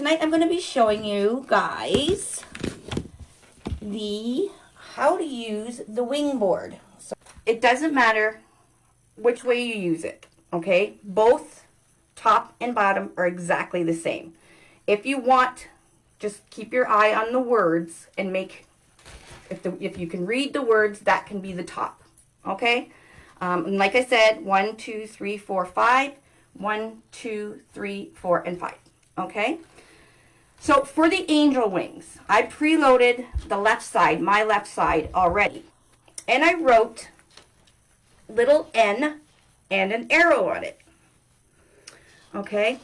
tonight I'm going to be showing you guys how to use the wing board. So it doesn't matter which way you use it, okay? Both top and bottom are exactly the same. If you want, just keep your eye on the words and make, if you can read the words, that can be the top, okay? And like I said, 1, 2, 3, 4, 5. 1, 2, 3, 4, and 5. Okay? So for the angel wings, I preloaded the left side, my left side already. And I wrote little N and an arrow on it. Okay?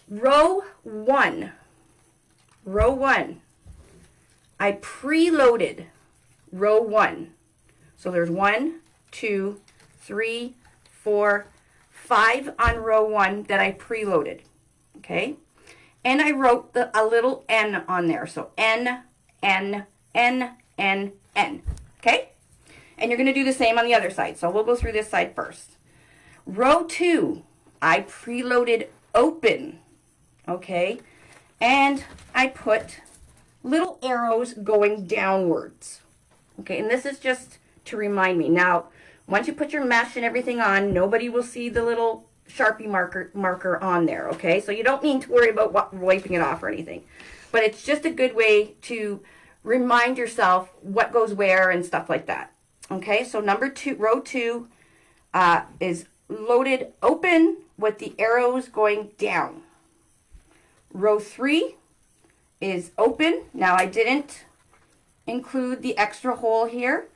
Row 1. Row 1. I preloaded row 1. So there's 1, 2, 3, 4, 5 on row 1 that I preloaded, okay? And I wrote a little N on there, so N, N, N, N, N, okay? And you're going to do the same on the other side, so we'll go through this side first. Row 2, I preloaded open, okay? And I put little arrows going downwards, okay? And this is just to remind me. Now, once you put your mesh and everything on, nobody will see the little Sharpie marker on there, okay? So you don't need to worry about wiping it off or anything. But it's just a good way to remind yourself what goes where and stuff like that. Okay, so row 2 is loaded open with the arrows going down. Row 3 is open. Now I didn't include the extra hole here.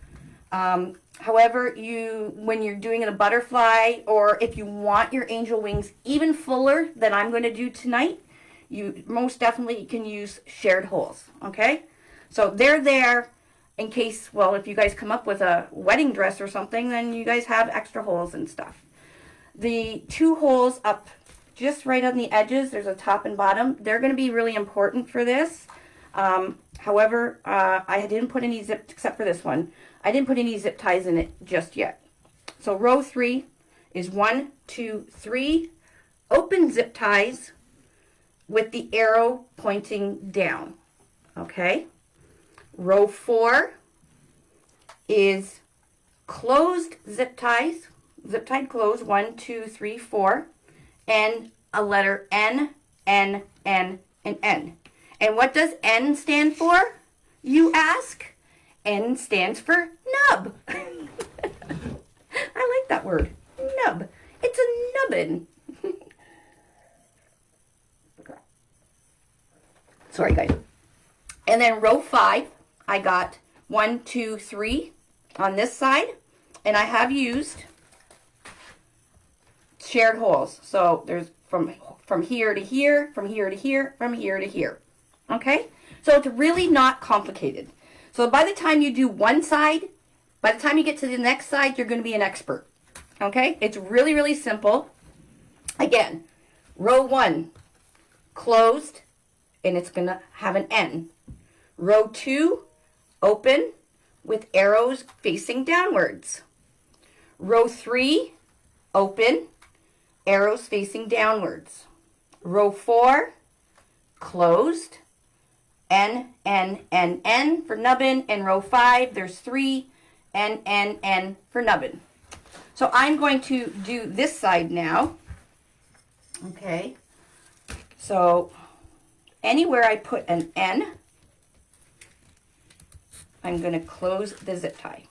However, when you're doing a butterfly, or if you want your angel wings even fuller than I'm going to do tonight, you most definitely can use shared holes, okay? So they're there in case, well, if you guys come up with a wedding dress or something, then you guys have extra holes and stuff. The 2 holes up just right on the edges, there's a top and bottom, they're going to be really important for this. However, I didn't put any zip, except for this one. I didn't put any zip ties in it just yet. So row 3 is 1, 2, 3 open zip ties with the arrow pointing down. Okay. Row 4 is closed zip ties, zip tied closed, 1, 2, 3, 4, and a letter N, N, N, and N. And what does N stand for, you ask? N stands for nub. I like that word, nub. It's a nubbin. Sorry, guys. And then row 5, I got 1, 2, 3 on this side, and I have used shared holes. So there's from here to here, from here to here, from here to here. Okay? So it's really not complicated. So by the time you do one side, by the time you get to the next side, you're going to be an expert. Okay? It's really, really simple. Again, row 1, closed, and it's going to have an N. Row 2, open, with arrows facing downwards. Row 3, open, arrows facing downwards. Row 4, closed, N, N, N, N for nubbin, and row 5, there's 3, N, N, N for nubbin. So I'm going to do this side now. Okay, so anywhere I put an N, I'm going to close the zip tie.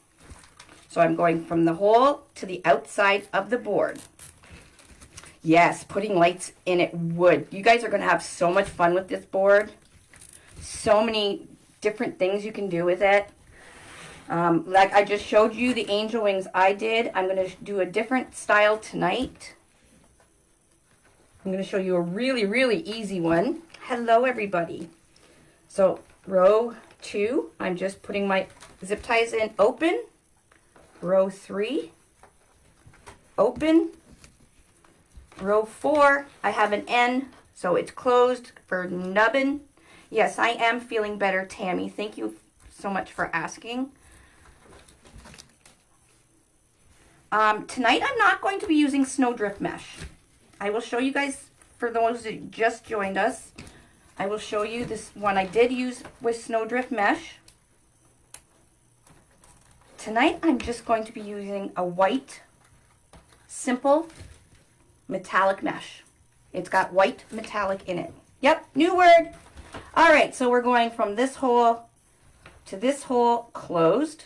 So I'm going from the hole to the outside of the board. Yes, putting lights in it would. You guys are going to have so much fun with this board. So many different things you can do with it. Like I just showed you the angel wings I did. I'm going to do a different style tonight. I'm going to show you a really, really easy one. Hello, everybody. So row 2, I'm just putting my zip ties in open. Row 3, open. Row 4, I have an N, so it's closed for nubbin. Yes, I am feeling better, Tammy. Thank you so much for asking. Tonight I'm not going to be using snowdrift mesh. I will show you guys, for those that just joined us, I will show you this one I did use with Snowdrift Mesh. Tonight I'm just going to be using a white, simple, metallic mesh. It's got white metallic in it. Yep, new word. All right, so we're going from this hole to this hole closed,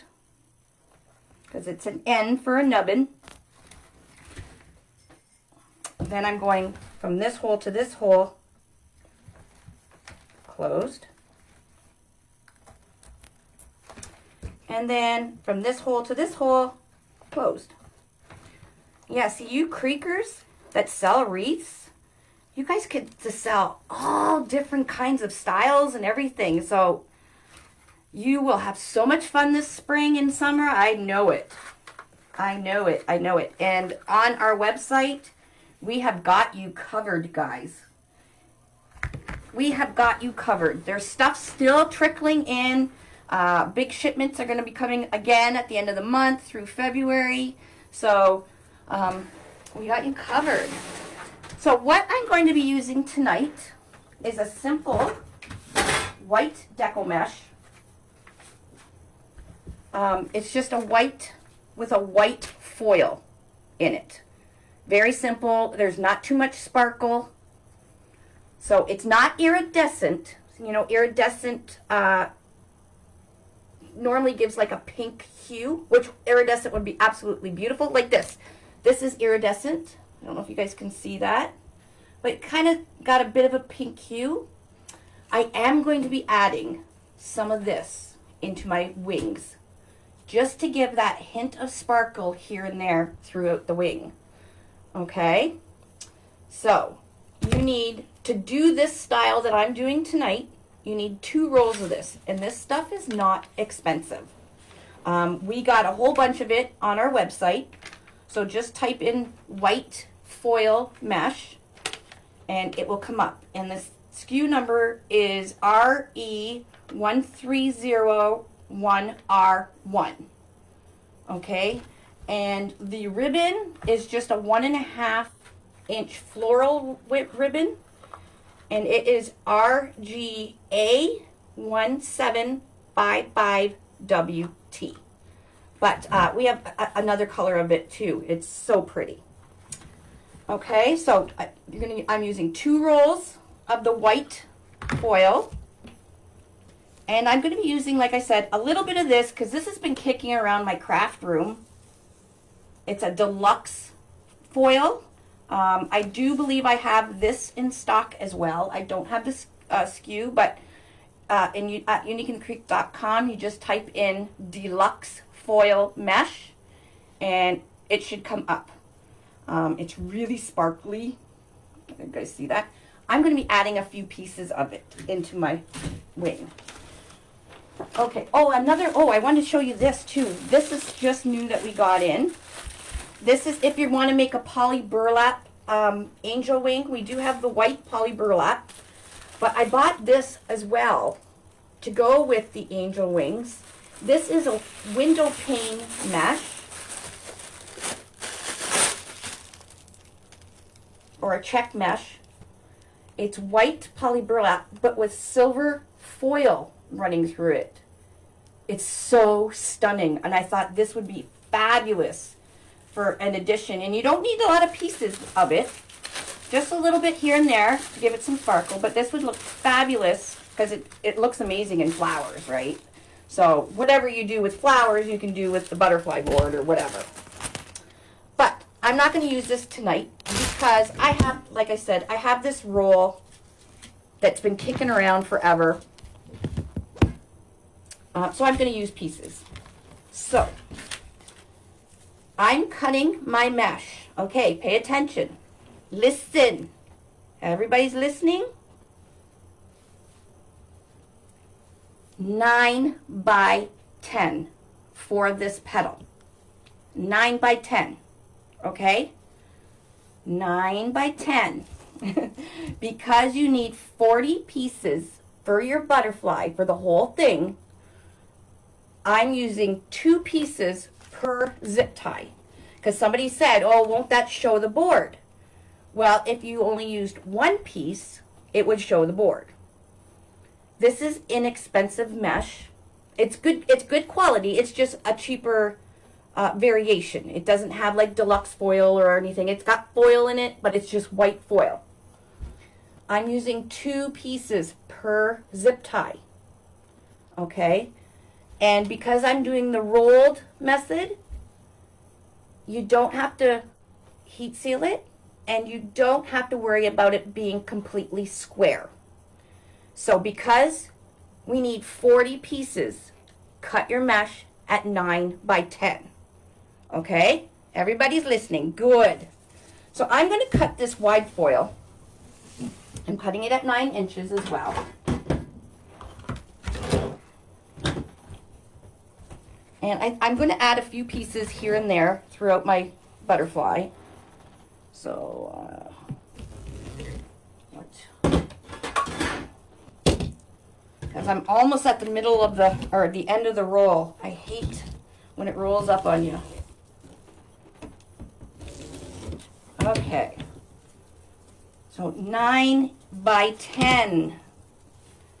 because it's an N for a nubbin. Then I'm going from this hole to this hole closed. And then from this hole to this hole closed. Yeah, see, you creekers that sell wreaths, you guys get to sell all different kinds of styles and everything. So you will have so much fun this spring and summer. I know it. I know it. I know it. And on our website, we have got you covered, guys. We have got you covered. There's stuff still trickling in. Big shipments are going to be coming again at the end of the month through February. So we got you covered. So what I'm going to be using tonight is a simple white Deco mesh. It's just a white with a white foil in it. Very simple. There's not too much sparkle. So it's not iridescent. You know, iridescent normally gives like a pink hue, which iridescent would be absolutely beautiful, like this. This is iridescent. I don't know if you guys can see that, but it kind of got a bit of a pink hue. I am going to be adding some of this into my wings, just to give that hint of sparkle here and there throughout the wing. Okay, so you need to do this style that I'm doing tonight. You need 2 rolls of this, and this stuff is not expensive. We got a whole bunch of it on our website, so just type in white foil mesh and it will come up, and the SKU number is RE1301R1. Okay, and the ribbon is just a 1.5 inch floral ribbon, and it is RGA1755WT. But we have another color of it too. It's so pretty. Okay, so I'm using 2 rolls of the white foil, and I'm going to be using, like I said, a little bit of this because this has been kicking around my craft room. It's a deluxe foil. I do believe I have this in stock as well. I don't have this SKU, but at uniqueandcreek.com, you just type in deluxe foil mesh and it should come up. It's really sparkly. You guys see that? I'm going to be adding a few pieces of it into my wing. Okay. I wanted to show you this too. This is just new that we got in. This is if you want to make a poly burlap angel wing. We do have the white poly burlap, but I bought this as well to go with the angel wings. This is a window pane mesh, or a check mesh. It's white poly burlap, but with silver foil running through it. It's so stunning, and I thought this would be fabulous for an addition. And you don't need a lot of pieces of it, just a little bit here and there to give it some sparkle, but this would look fabulous because it looks amazing in flowers, right? So whatever you do with flowers, you can do with the butterfly board or whatever. But I'm not going to use this tonight because I have, like I said, I have this roll that's been kicking around forever. So I'm going to use pieces. So I'm cutting my mesh. Okay, pay attention. Listen. Everybody's listening? 9 by 10 for this petal. 9 by 10. Okay? 9 by 10. Because you need 40 pieces for your butterfly for the whole thing, I'm using 2 pieces per zip tie. Because somebody said, oh, won't that show the board? Well, if you only used 1 piece, it would show the board. This is inexpensive mesh. It's good quality. It's just a cheaper variation. It doesn't have like deluxe foil or anything. It's got foil in it, but it's just white foil. I'm using 2 pieces per zip tie. Okay? And because I'm doing the rolled method, you don't have to heat seal it, and you don't have to worry about it being completely square. So because we need 40 pieces, cut your mesh at 9 by 10. Okay? Everybody's listening. Good. So I'm going to cut this wide foil. I'm cutting it at 9 inches as well. And I'm going to add a few pieces here and there throughout my butterfly. So, because I'm almost at the middle of the end of the roll. I hate when it rolls up on you. Okay. So 9 by 10.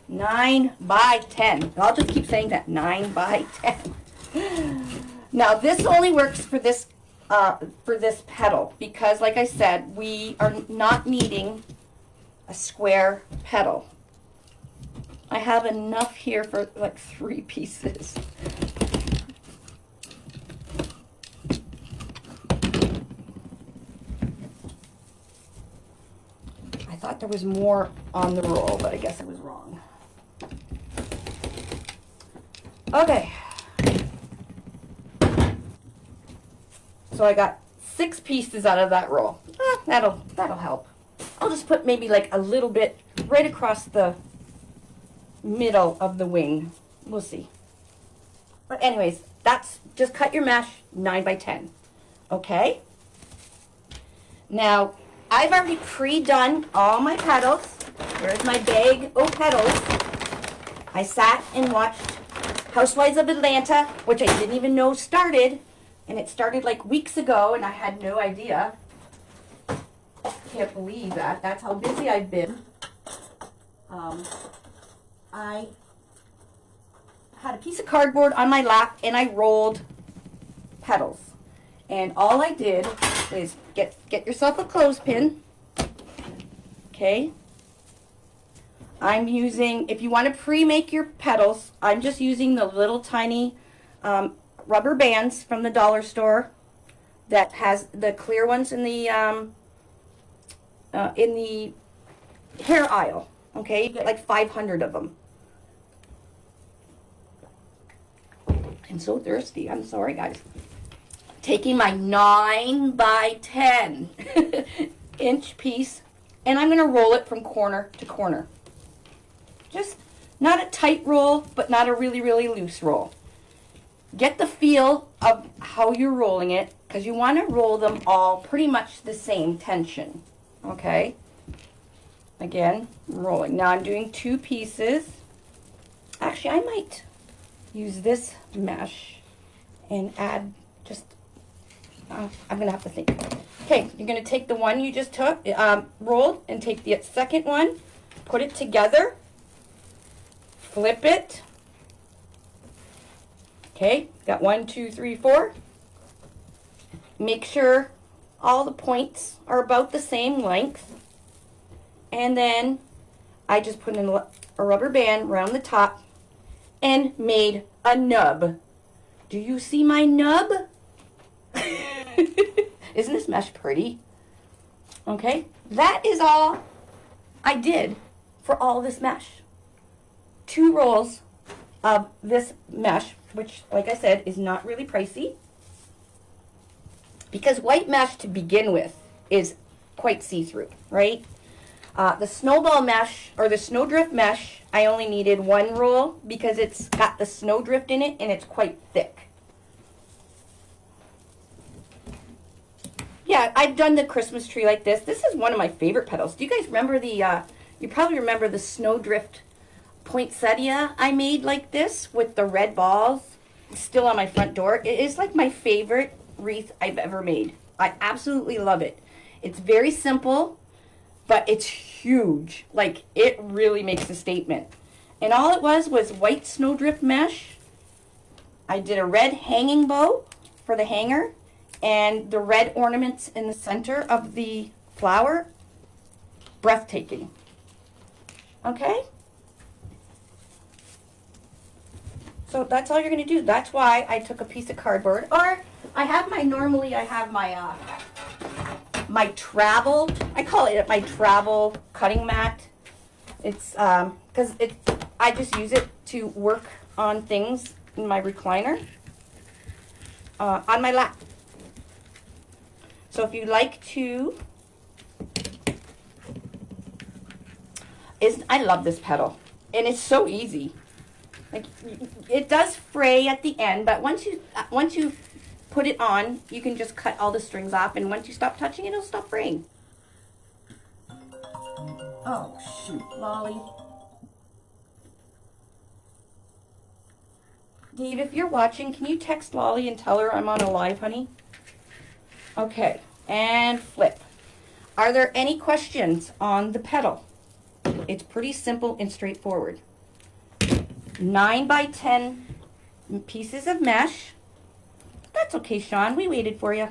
9 by 10. I'll just keep saying that. 9 by 10. Now this only works for this petal because, like I said, we are not needing a square petal. I have enough here for like 3 pieces. I thought there was more on the roll, but I guess I was wrong. Okay. So I got 6 pieces out of that roll. That'll help. I'll just put maybe like a little bit right across the middle of the wing. We'll see. But anyways, that's just cut your mesh 9 by 10. Okay? Now, I've already pre-done all my petals. Here's my bag of petals. I sat and watched Housewives of Atlanta, which I didn't even know started. And it started like weeks ago, and I had no idea. Can't believe that. That's how busy I've been. I had a piece of cardboard on my lap, and I rolled petals. And all I did is get yourself a clothespin. Okay. I'm using, if you want to pre-make your petals, I'm just using the little tiny rubber bands from the dollar store that has the clear ones in the hair aisle. Okay, you get like 500 of them. I'm so thirsty. I'm sorry, guys. Taking my 9 by 10 inch piece, and I'm going to roll it from corner to corner. Just not a tight roll, but not a really, really loose roll. Get the feel of how you're rolling it, because you want to roll them all pretty much the same tension. Okay? Again, rolling. Now I'm doing 2 pieces. Actually, I might use this mesh and add just, I'm going to have to think. Okay, you're going to take the one you just took, rolled, and take the second one, put it together, flip it. Okay, got 1, 2, 3, 4. Make sure all the points are about the same length. And then I just put in a rubber band around the top and made a nub. Do you see my nub? Isn't this mesh pretty? Okay, that is all I did for all this mesh. 2 rolls of this mesh, which, like I said, is not really pricey. Because white mesh to begin with is quite see-through, right? The snowball mesh, or the snowdrift mesh, I only needed 1 roll because it's got the snowdrift in it and it's quite thick. Yeah, I've done the Christmas tree like this. This is one of my favorite petals. Do you guys remember you probably remember the snowdrift poinsettia I made like this with the red balls? It's still on my front door. It is like my favorite wreath I've ever made. I absolutely love it. It's very simple, but it's huge. Like, it really makes a statement. And all it was white snowdrift mesh. I did a red hanging bow for the hanger and the red ornaments in the center of the flower. Breathtaking. Okay? So that's all you're going to do. That's why I took a piece of cardboard. Or I have my, normally I have my, my travel, I call it my travel cutting mat. It's, because I just use it to work on things in my recliner, on my lap. So if you like to, I love this petal. And it's so easy. Like, it does fray at the end, but once you put it on, you can just cut all the strings off, and once you stop touching it, it'll stop fraying. Oh, shoot, Lolly. Dave, if you're watching, can you text Lolly and tell her I'm on a live, honey? Okay, and flip. Are there any questions on the petal? It's pretty simple and straightforward. 9 by 10 pieces of mesh. That's okay, Sean. We waited for you.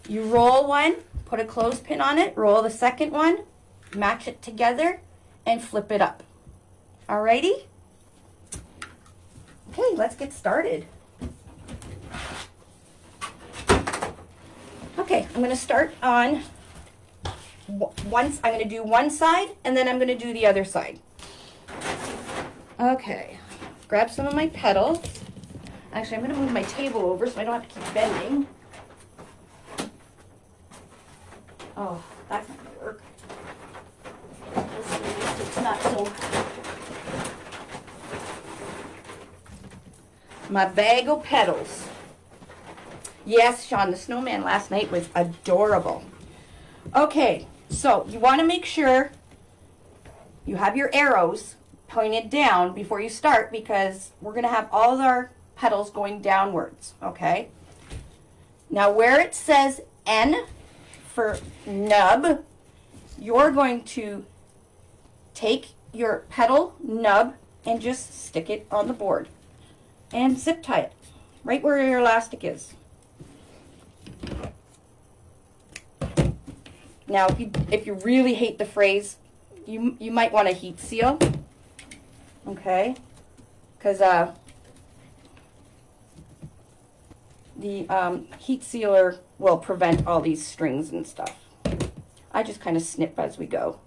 You roll one, put a clothespin on it, roll the second one, match it together, and flip it up. Alrighty? Okay, let's get started. Okay, I'm going to start on I'm going to do one side, and then I'm going to do the other side. Okay, grab some of my petals. Actually, I'm going to move my table over so I don't have to keep bending. Oh, that's not going to work. It's not so. My bag of petals. Yes, Sean, the snowman last night was adorable. Okay, so you want to make sure you have your arrows pointed down before you start, because we're going to have all of our petals going downwards, okay? Now where it says N for nub, you're going to take your petal nub and just stick it on the board and zip tie it right where your elastic is. Now if you really hate the frays, you might want to heat seal. Okay, because the heat sealer will prevent all these strings and stuff. I just kind of snip as we go.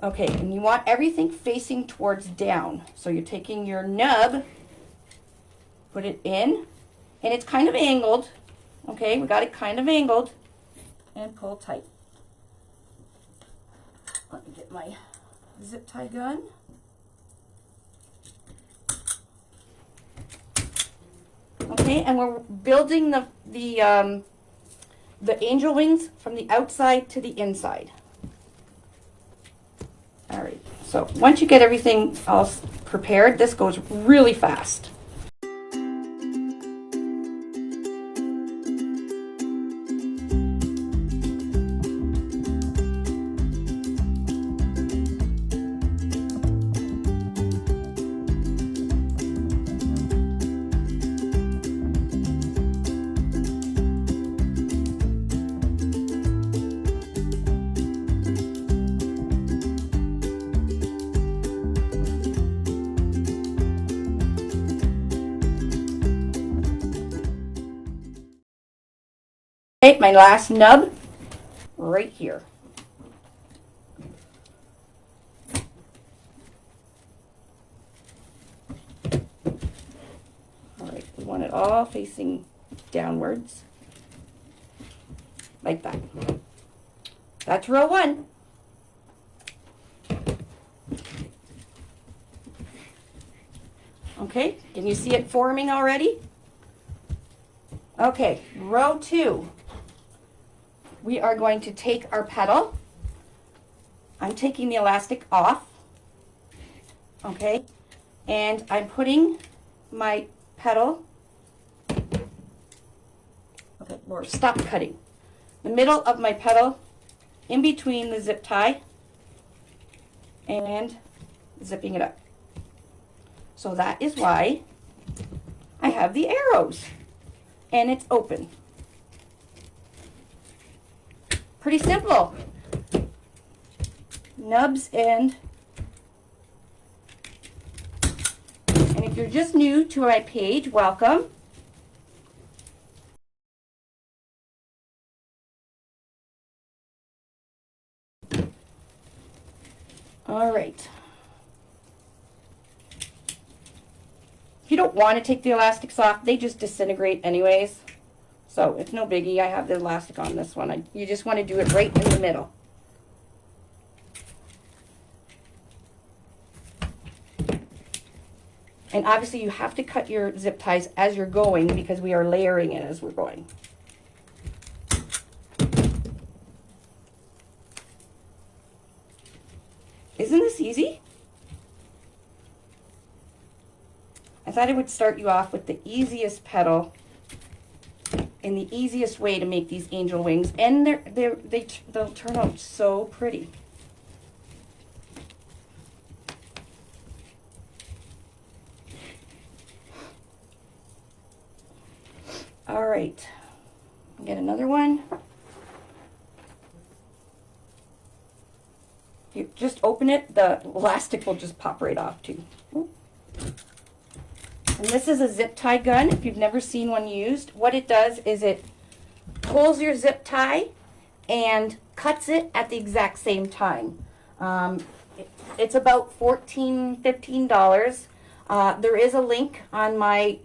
Okay, and you want everything facing towards down. So you're taking your nub, put it in, and it's kind of angled. Okay, we got it kind of angled, and pull tight. Let me get my zip tie gun. Okay, and we're building the angel wings from the outside to the inside. All right, so once you get everything else prepared, this goes really fast. Okay, my last nub right here. All right, we want it all facing downwards, like that. That's row one. Okay, can you see it forming already? Okay, row two. We are going to take our petal. I'm taking the elastic off, okay, and I'm putting my petal, okay, Laura, stop cutting, the middle of my petal in between the zip tie and zipping it up. So that is why I have the arrows, and it's open. Pretty simple. Nubs and if you're just new to my page, welcome. All right. If you don't want to take the elastics off, they just disintegrate anyways. So it's no biggie. I have the elastic on this one. You just want to do it right in the middle. And obviously you have to cut your zip ties as you're going because we are layering it as we're going. Isn't this easy? I thought I would start you off with the easiest petal and the easiest way to make these angel wings, and they'll turn out so pretty. All right, get another one. You just open it, the elastic will just pop right off too. And this is a zip tie gun. If you've never seen one used, what it does is it pulls your zip tie and cuts it at the exact same time. It's about $14–15. There is a link on my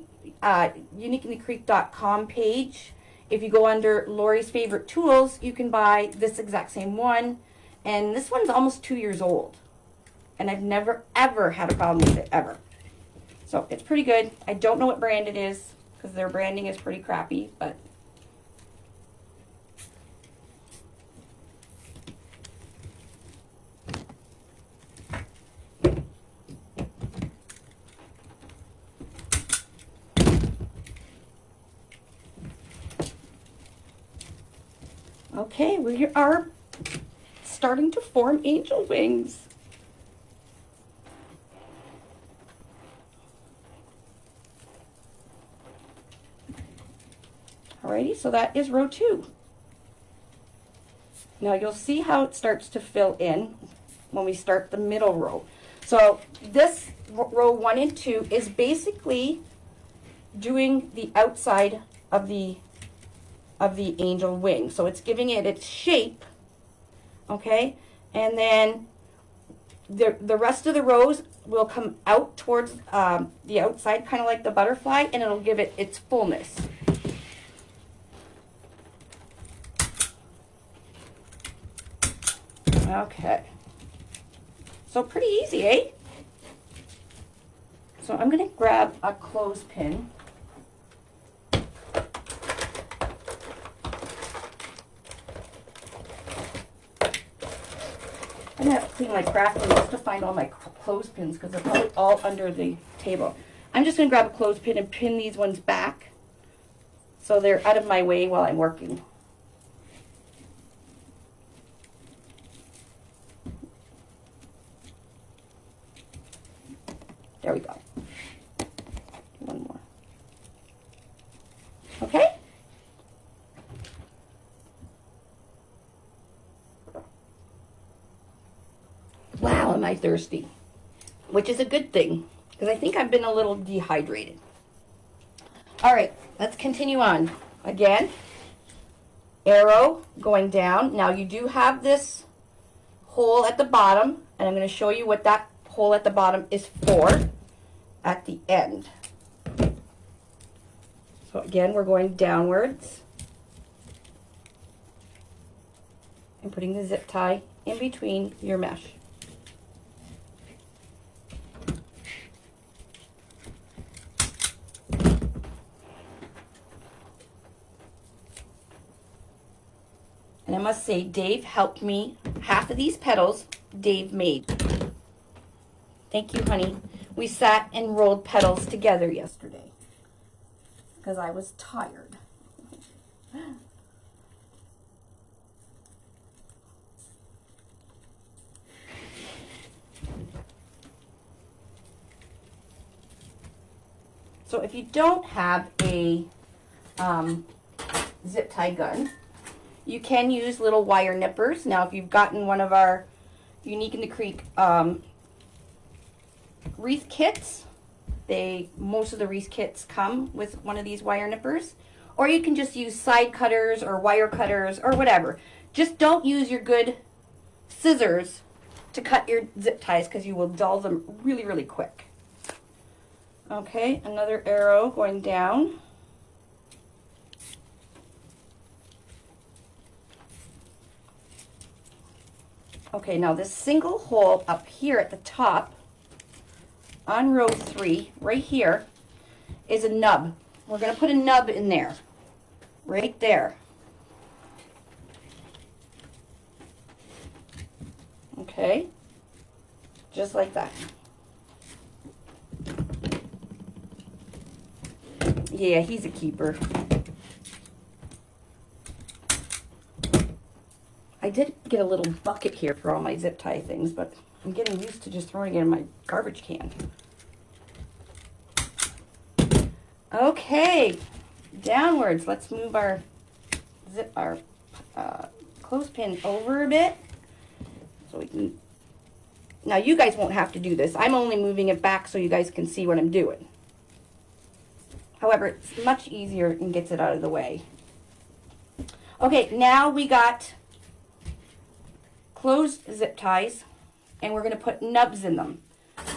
uniqueinthecreek.com page. If you go under Lori's favorite tools, you can buy this exact same one. And this one's almost 2 years old. And I've never, ever had a problem with it, ever. So it's pretty good. I don't know what brand it is because their branding is pretty crappy, but okay, we are starting to form angel wings. Alrighty, so that is row 2. Now you'll see how it starts to fill in when we start the middle row. So this row 1 and 2 is basically doing the outside of the angel wing. So it's giving it its shape, okay? And then the rest of the rows will come out towards the outside, kind of like the butterfly, and it'll give it its fullness. Okay, so pretty easy, eh? So I'm going to grab a clothespin. I'm going to have to clean my crafting just to find all my clothespins because they're probably all under the table. I'm just going to grab a clothespin and pin these ones back so they're out of my way while I'm working. There we go. One more. Okay? Wow, am I thirsty. Which is a good thing, because I think I've been a little dehydrated. All right, let's continue on. Again, arrow going down. Now you do have this hole at the bottom, and I'm going to show you what that hole at the bottom is for at the end. So again, we're going downwards and putting the zip tie in between your mesh. And I must say, Dave helped me. Half of these petals, Dave made. Thank you, honey. We sat and rolled petals together yesterday because I was tired. So if you don't have a zip tie gun, you can use little wire nippers. Now, if you've gotten one of our Unique in the Creek wreath kits, most of the wreath kits come with one of these wire nippers. Or you can just use side cutters or wire cutters or whatever. Just don't use your good scissors to cut your zip ties because you will dull them really, really quick. Okay, another arrow going down. Okay, now this single hole up here at the top on row 3, right here, is a nub. We're going to put a nub in there, right there. Okay, just like that. Yeah, he's a keeper. I did get a little bucket here for all my zip tie things, but I'm getting used to just throwing it in my garbage can. Okay, downwards. Let's move our clothespin over a bit so we can. Now you guys won't have to do this. I'm only moving it back so you guys can see what I'm doing. However, it's much easier and gets it out of the way. Okay, now we got closed zip ties, and we're going to put nubs in them.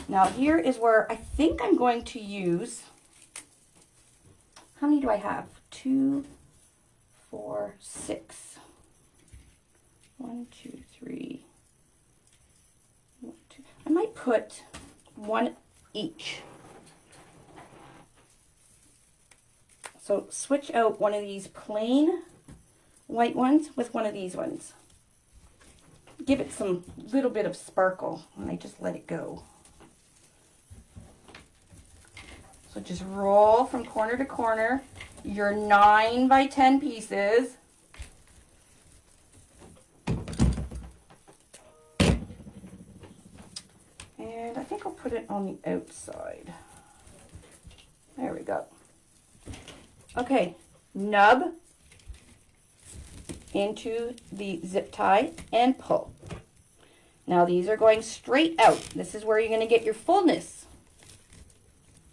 Now here is where I think I'm going to use. How many do I have? 2, 4, 6. 1, 2, 3. 1, 2. I might put one each. So switch out one of these plain white ones with one of these ones. Give it some little bit of sparkle, and I just let it go. So just roll from corner to corner your 9 by 10 pieces. And I think I'll put it on the outside. There we go. Okay, nub into the zip tie and pull. Now these are going straight out. This is where you're going to get your fullness.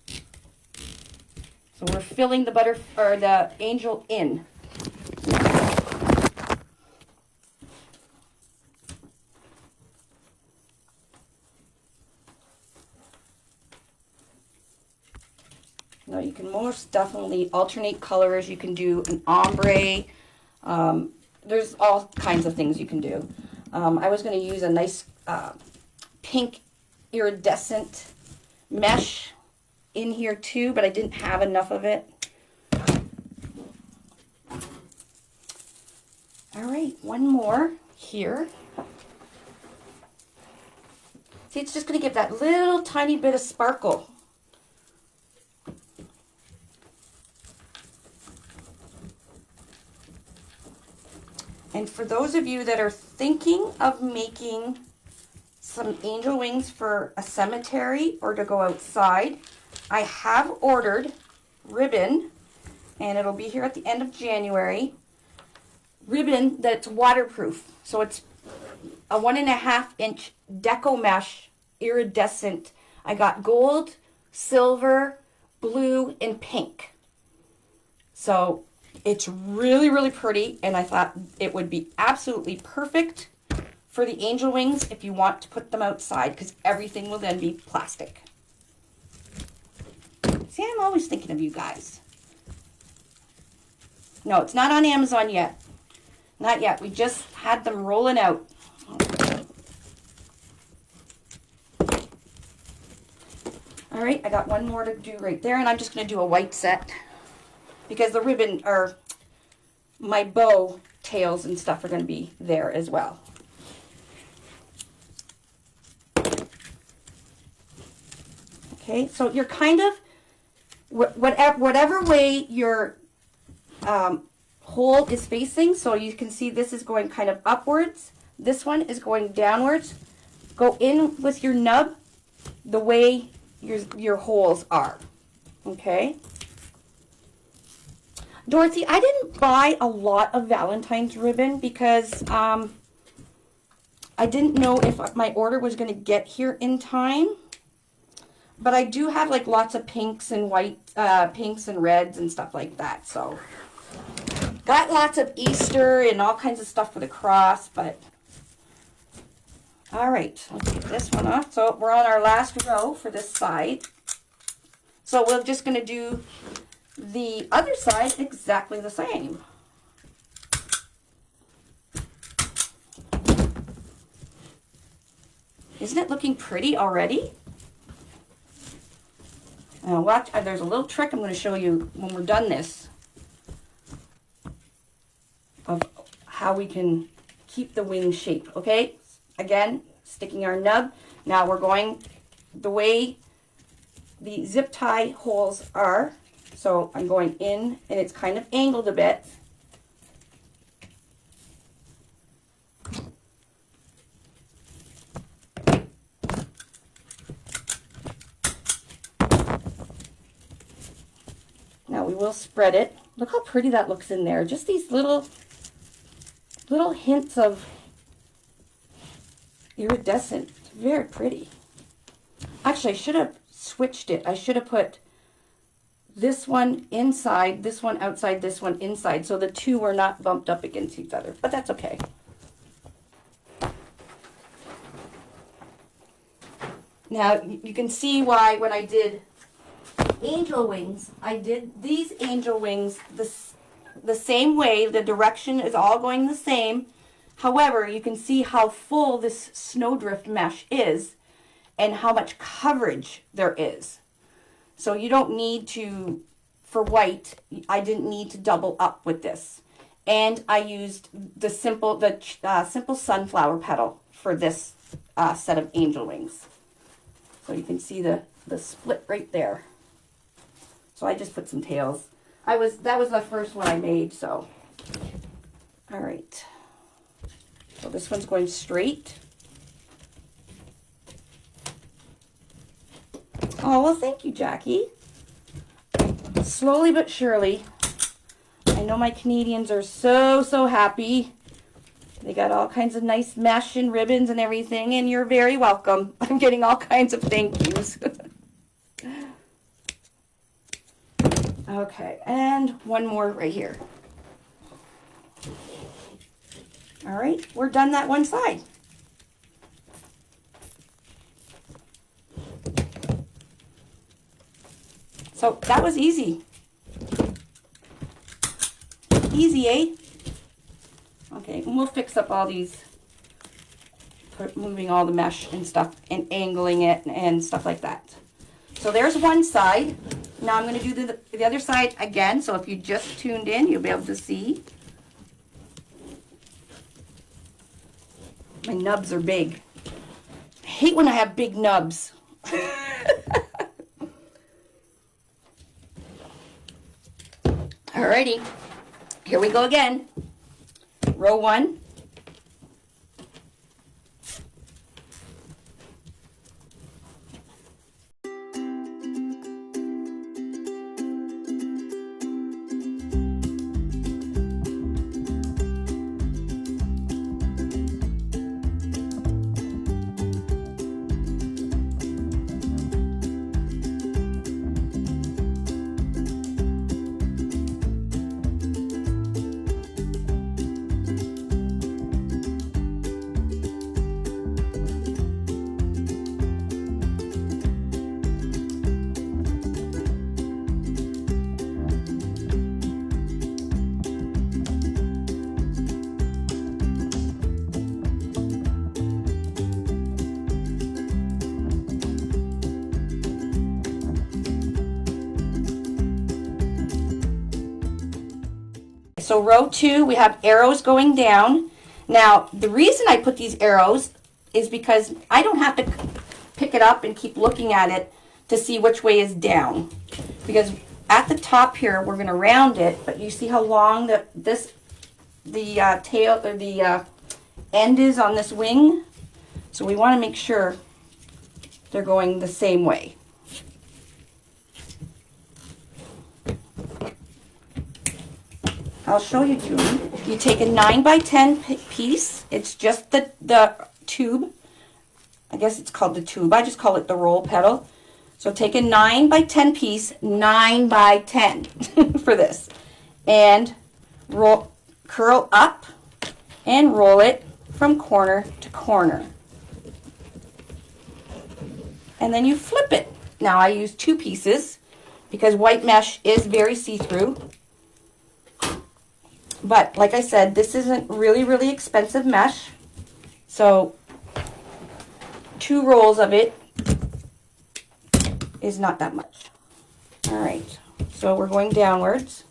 So we're filling the angel in. Now you can most definitely alternate colors. You can do an ombre. There's all kinds of things you can do. I was going to use a nice pink iridescent mesh in here too, but I didn't have enough of it. All right, one more here. See, it's just going to give that little tiny bit of sparkle. And for those of you that are thinking of making some angel wings for a cemetery or to go outside, I have ordered ribbon, and it'll be here at the end of January. Ribbon that's waterproof. So it's a 1.5 inch Deco mesh iridescent. I got gold, silver, blue, and pink. So it's really, really pretty, and I thought it would be absolutely perfect for the angel wings if you want to put them outside, because everything will then be plastic. See, I'm always thinking of you guys. No, it's not on Amazon yet. Not yet. We just had them rolling out. All right, I got one more to do right there, and I'm just going to do a white set because the ribbon, or my bow tails and stuff, are going to be there as well. Okay, so you're kind of, whatever way your hole is facing, so you can see this is going kind of upwards, this one is going downwards. Go in with your nub the way your holes are. Okay. Dorothy, I didn't buy a lot of Valentine's ribbon because I didn't know if my order was going to get here in time. But I do have like lots of pinks and white, pinks and reds and stuff like that. So got lots of Easter and all kinds of stuff for the cross, but all right, let's get this one off. So we're on our last row for this side. So we're just going to do the other side exactly the same. Isn't it looking pretty already? Now watch, there's a little trick I'm going to show you when we're done this of how we can keep the wing shape, okay? Again, sticking our nub. Now we're going the way the zip tie holes are. So I'm going in and it's kind of angled a bit. Now we will spread it. Look how pretty that looks in there. Just these little hints of iridescent. It's very pretty. Actually, I should have switched it. I should have put this one inside, this one outside, this one inside, so the two were not bumped up against each other, but that's okay. Now, you can see why when I did angel wings, I did these angel wings the same way. The direction is all going the same. However, you can see how full this snowdrift mesh is and how much coverage there is. So you don't need to, for white, I didn't need to double up with this. And I used the simple sunflower petal for this set of angel wings. So you can see the split right there. So I just put some tails. That was the first one I made, so. All right. So this one's going straight. Oh, well, thank you, Jackie. Slowly but surely. I know my Canadians are so happy. They got all kinds of nice mesh and ribbons and everything, and you're very welcome. I'm getting all kinds of thank yous. Okay, and one more right here. All right, we're done that one side. So that was easy. Easy, eh? Okay, and we'll fix up all these, moving all the mesh and stuff and angling it and stuff like that. So there's one side. Now I'm going to do the other side again. So if you just tuned in, you'll be able to see. My nubs are big. I hate when I have big nubs. Alrighty, here we go again. Row one. So row two, we have arrows going down. Now, the reason I put these arrows is because I don't have to pick it up and keep looking at it to see which way is down. Because at the top here, we're going to round it, but you see how long the tail or the end is on this wing? So we want to make sure they're going the same way. I'll show you doing. You take a 9 by 10 piece. It's just the tube. I guess it's called the tube. I just call it the roll petal. So take a 9 by 10 piece, 9 by 10 for this, and curl up and roll it from corner to corner. And then you flip it. Now I use 2 pieces because white mesh is very see-through. But like I said, this isn't really expensive mesh. So 2 rolls of it is not that much. All right, so we're going downwards.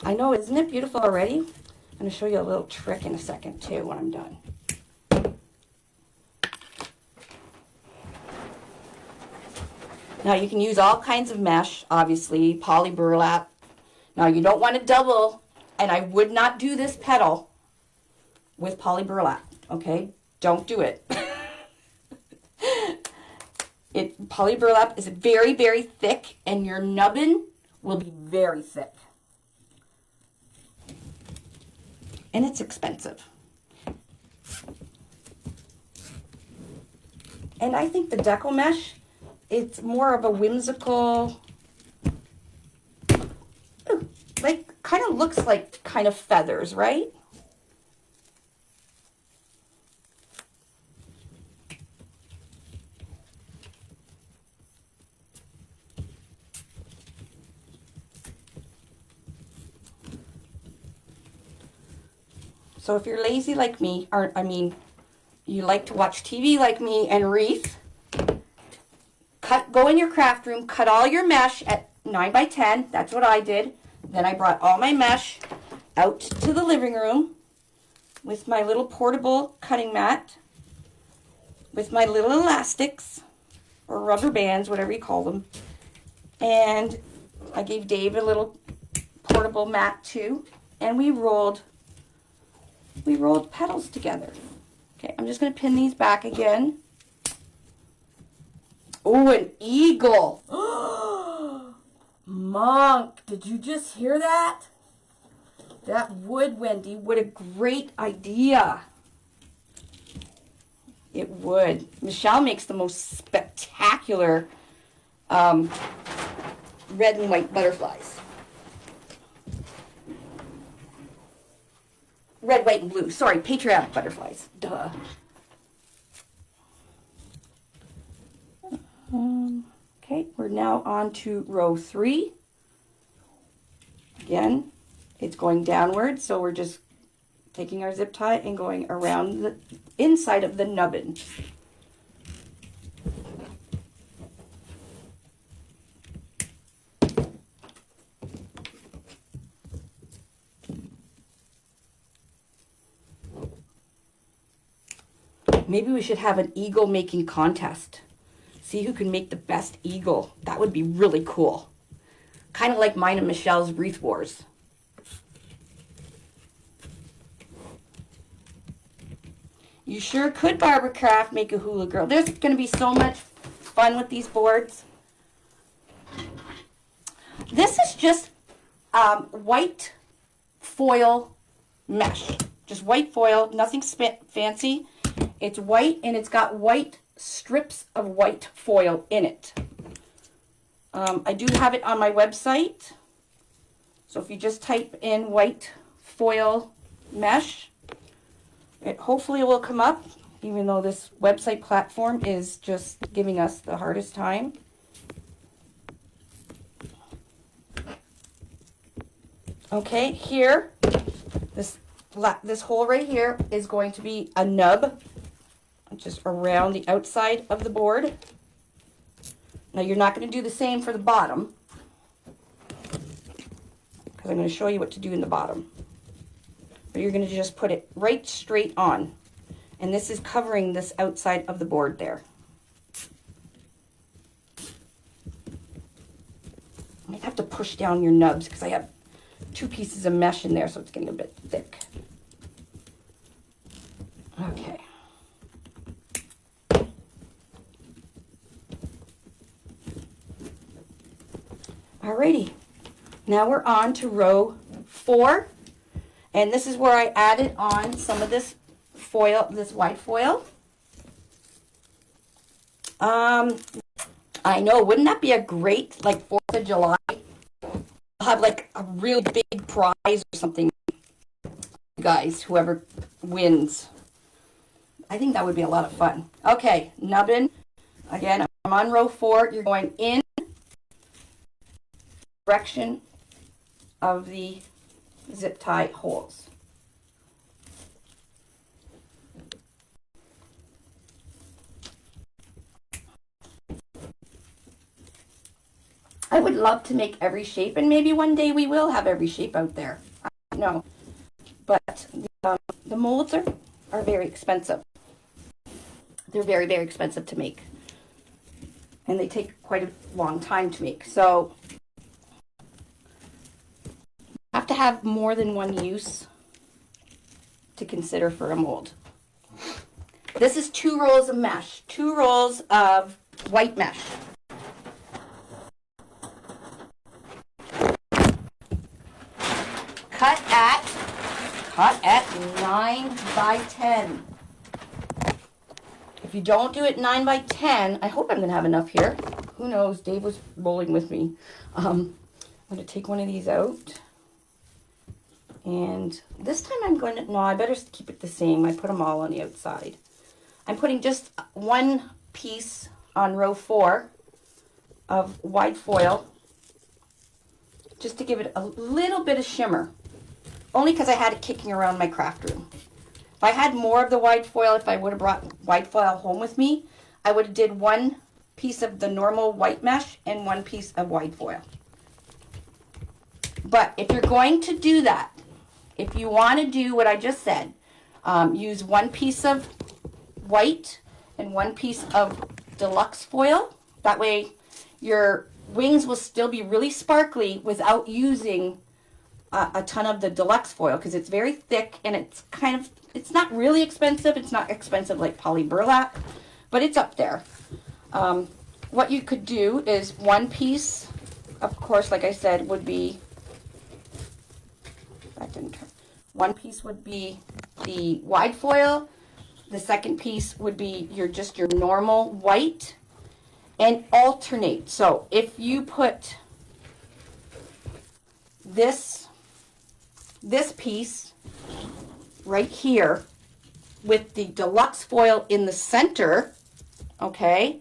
I know, isn't it beautiful already? I'm going to show you a little trick in a second too when I'm done. Now you can use all kinds of mesh, obviously, poly burlap. Now you don't want to double, and I would not do this petal with poly burlap, okay? Don't do it. Poly burlap is very thick, and your nubbin will be very thick. And it's expensive. And I think the Deco mesh, it's more of a whimsical, like, kind of looks like kind of feathers, right? So if you're lazy like me, or I mean, you like to watch TV like me and wreath, go in your craft room, cut all your mesh at 9 by 10. That's what I did. Then I brought all my mesh out to the living room with my little portable cutting mat, with my little elastics, or rubber bands, whatever you call them. And I gave Dave a little portable mat too. And we rolled petals together. Okay, I'm just going to pin these back again. Oh, an eagle. Monk, did you just hear that? That would, Wendy. What a great idea. It would. Michelle makes the most spectacular red and white butterflies. Red, white, and blue. Sorry, patriotic butterflies. Duh. Okay, we're now on to row 3. Again, it's going downward, so we're just taking our zip tie and going around the inside of the nubbin. Maybe we should have an eagle making contest. See who can make the best eagle. That would be really cool. Kind of like mine and Michelle's Wreath Wars. You sure could, Barbara Craft, make a hula girl. There's going to be so much fun with these boards. This is just white foil mesh. Just white foil, nothing fancy. It's white, and it's got white strips of white foil in it. I do have it on my website. So if you just type in white foil mesh, it hopefully will come up, even though this website platform is just giving us the hardest time. Okay, here, this hole right here is going to be a nub, just around the outside of the board. Now you're not going to do the same for the bottom, because I'm going to show you what to do in the bottom. But you're going to just put it right straight on. And this is covering this outside of the board there. I have to push down your nubs because I have 2 pieces of mesh in there, so it's getting a bit thick. Okay. Alrighty, now we're on to row 4, and this is where I added on some of this foil, this white foil. I know, wouldn't that be a great, like, 4th of July? I'll have, like, a real big prize or something, guys, whoever wins. I think that would be a lot of fun. Okay, nubbin. Again, I'm on row 4. You're going in direction of the zip tie holes. I would love to make every shape, and maybe one day we will have every shape out there. I don't know. But the molds are very expensive. They're very, very expensive to make. And they take quite a long time to make. So you have to have more than one use to consider for a mold. This is 2 rolls of mesh, 2 rolls of white mesh. Cut at 9 by 10. If you don't do it 9 by 10, I hope I'm going to have enough here. Who knows? Dave was rolling with me. I'm going to take one of these out. And this time I'm going to, no, I better keep it the same. I put them all on the outside. I'm putting just 1 piece on row 4 of wide foil, just to give it a little bit of shimmer. Only because I had it kicking around my craft room. If I had more of the wide foil, if I would have brought wide foil home with me, I would have did 1 piece of the normal white mesh and 1 piece of wide foil. But if you're going to do that, if you want to do what I just said, use 1 piece of white and 1 piece of deluxe foil. That way your wings will still be really sparkly without using a ton of the deluxe foil, because it's very thick and it's kind of, it's not really expensive. It's not expensive like poly burlap, but it's up there. What you could do is 1 piece, of course, like I said, would be, that didn't turn. 1 piece would be the wide foil. The second piece would be just your normal white, and alternate. So if you put this piece right here with the deluxe foil in the center, okay,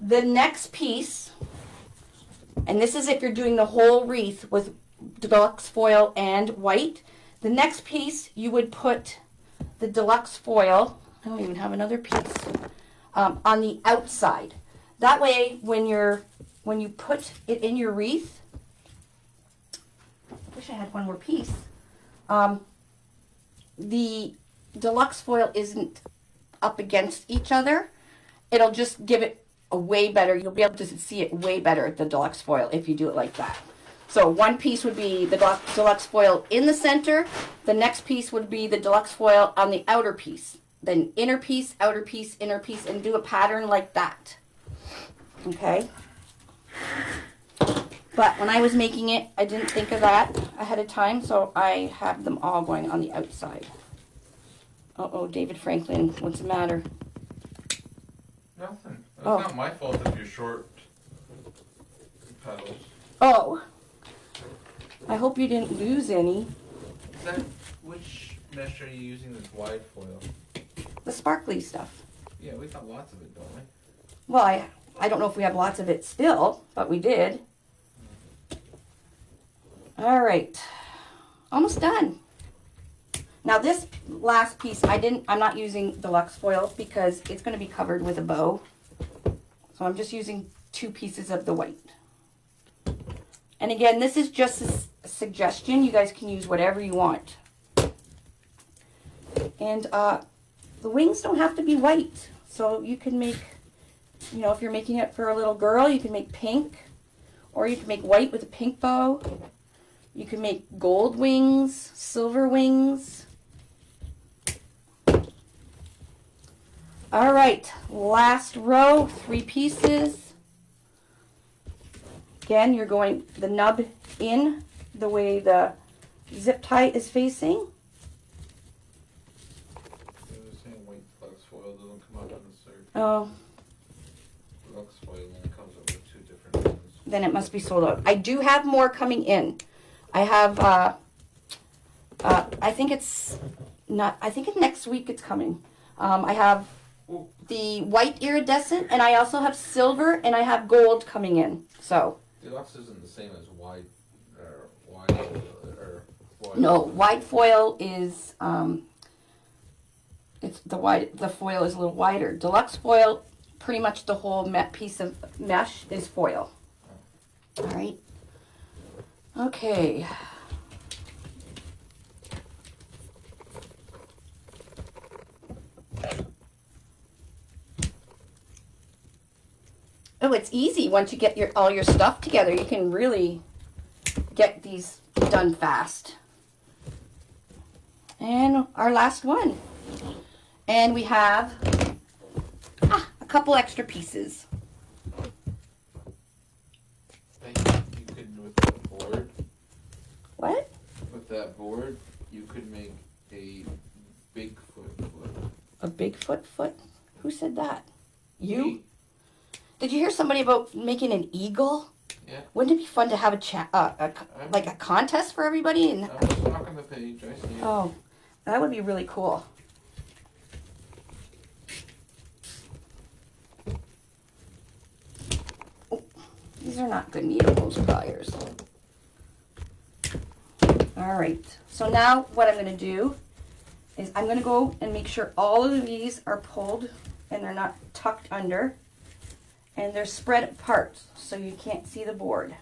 the next piece, and this is if you're doing the whole wreath with deluxe foil and white, the next piece you would put the deluxe foil, I don't even have another piece, on the outside. That way when you put it in your wreath, I wish I had one more piece, the deluxe foil isn't up against each other. It'll just give it a way better, you'll be able to see it way better at the deluxe foil if you do it like that. So 1 piece would be the deluxe foil in the center, the next piece would be the deluxe foil on the outer piece, then inner piece, outer piece, inner piece, and do a pattern like that. Okay? But when I was making it, I didn't think of that ahead of time, so I have them all going on the outside. Uh-oh, David Franklin, what's the matter? Nothing. It's not my fault if you're short petals. Oh. I hope you didn't lose any. Which mesh are you using that's wide foil? The sparkly stuff. Yeah, we got lots of it, don't we? Well, I don't know if we have lots of it still, but we did. All right, almost done. Now this last piece, I'm not using deluxe foil because it's going to be covered with a bow. So I'm just using 2 pieces of the white. And again, this is just a suggestion. You guys can use whatever you want. And the wings don't have to be white. So you can make, if you're making it for a little girl, you can make pink. Or you can make white with a pink bow. You can make gold wings, silver wings. All right, last row, 3 pieces. Again, you're going the nub in the way the zip tie is facing. They were saying white Lux foil doesn't come out on the cert. Oh, Lux foil only comes up with 2 different ones. then it must be sold out. I do have more coming in. I have, I think it's not, I think next week it's coming. I have the white iridescent, and I also have silver, and I have gold coming in. So Deluxe isn't the same as wide, or foil. no, wide foil is it's the foil is a little wider. Deluxe foil, pretty much the whole piece of mesh is foil. All right. Okay. Oh, it's easy once you get all your stuff together. You can really get these done fast. And our last one. And we have a couple extra pieces. I think you could, with that board, What? with that board, you could make a Bigfoot foot. A Bigfoot foot? Who said that? You? Me? Did you hear somebody about making an eagle? Yeah. Wouldn't it be fun to have like a contest for everybody? And I was talking the page, I see it. oh, that would be really cool. Oh, these are not good needle nose pliers. All right. So now what I'm going to do is I'm going to go and make sure all of these are pulled and they're not tucked under. And they're spread apart, so you can't see the board.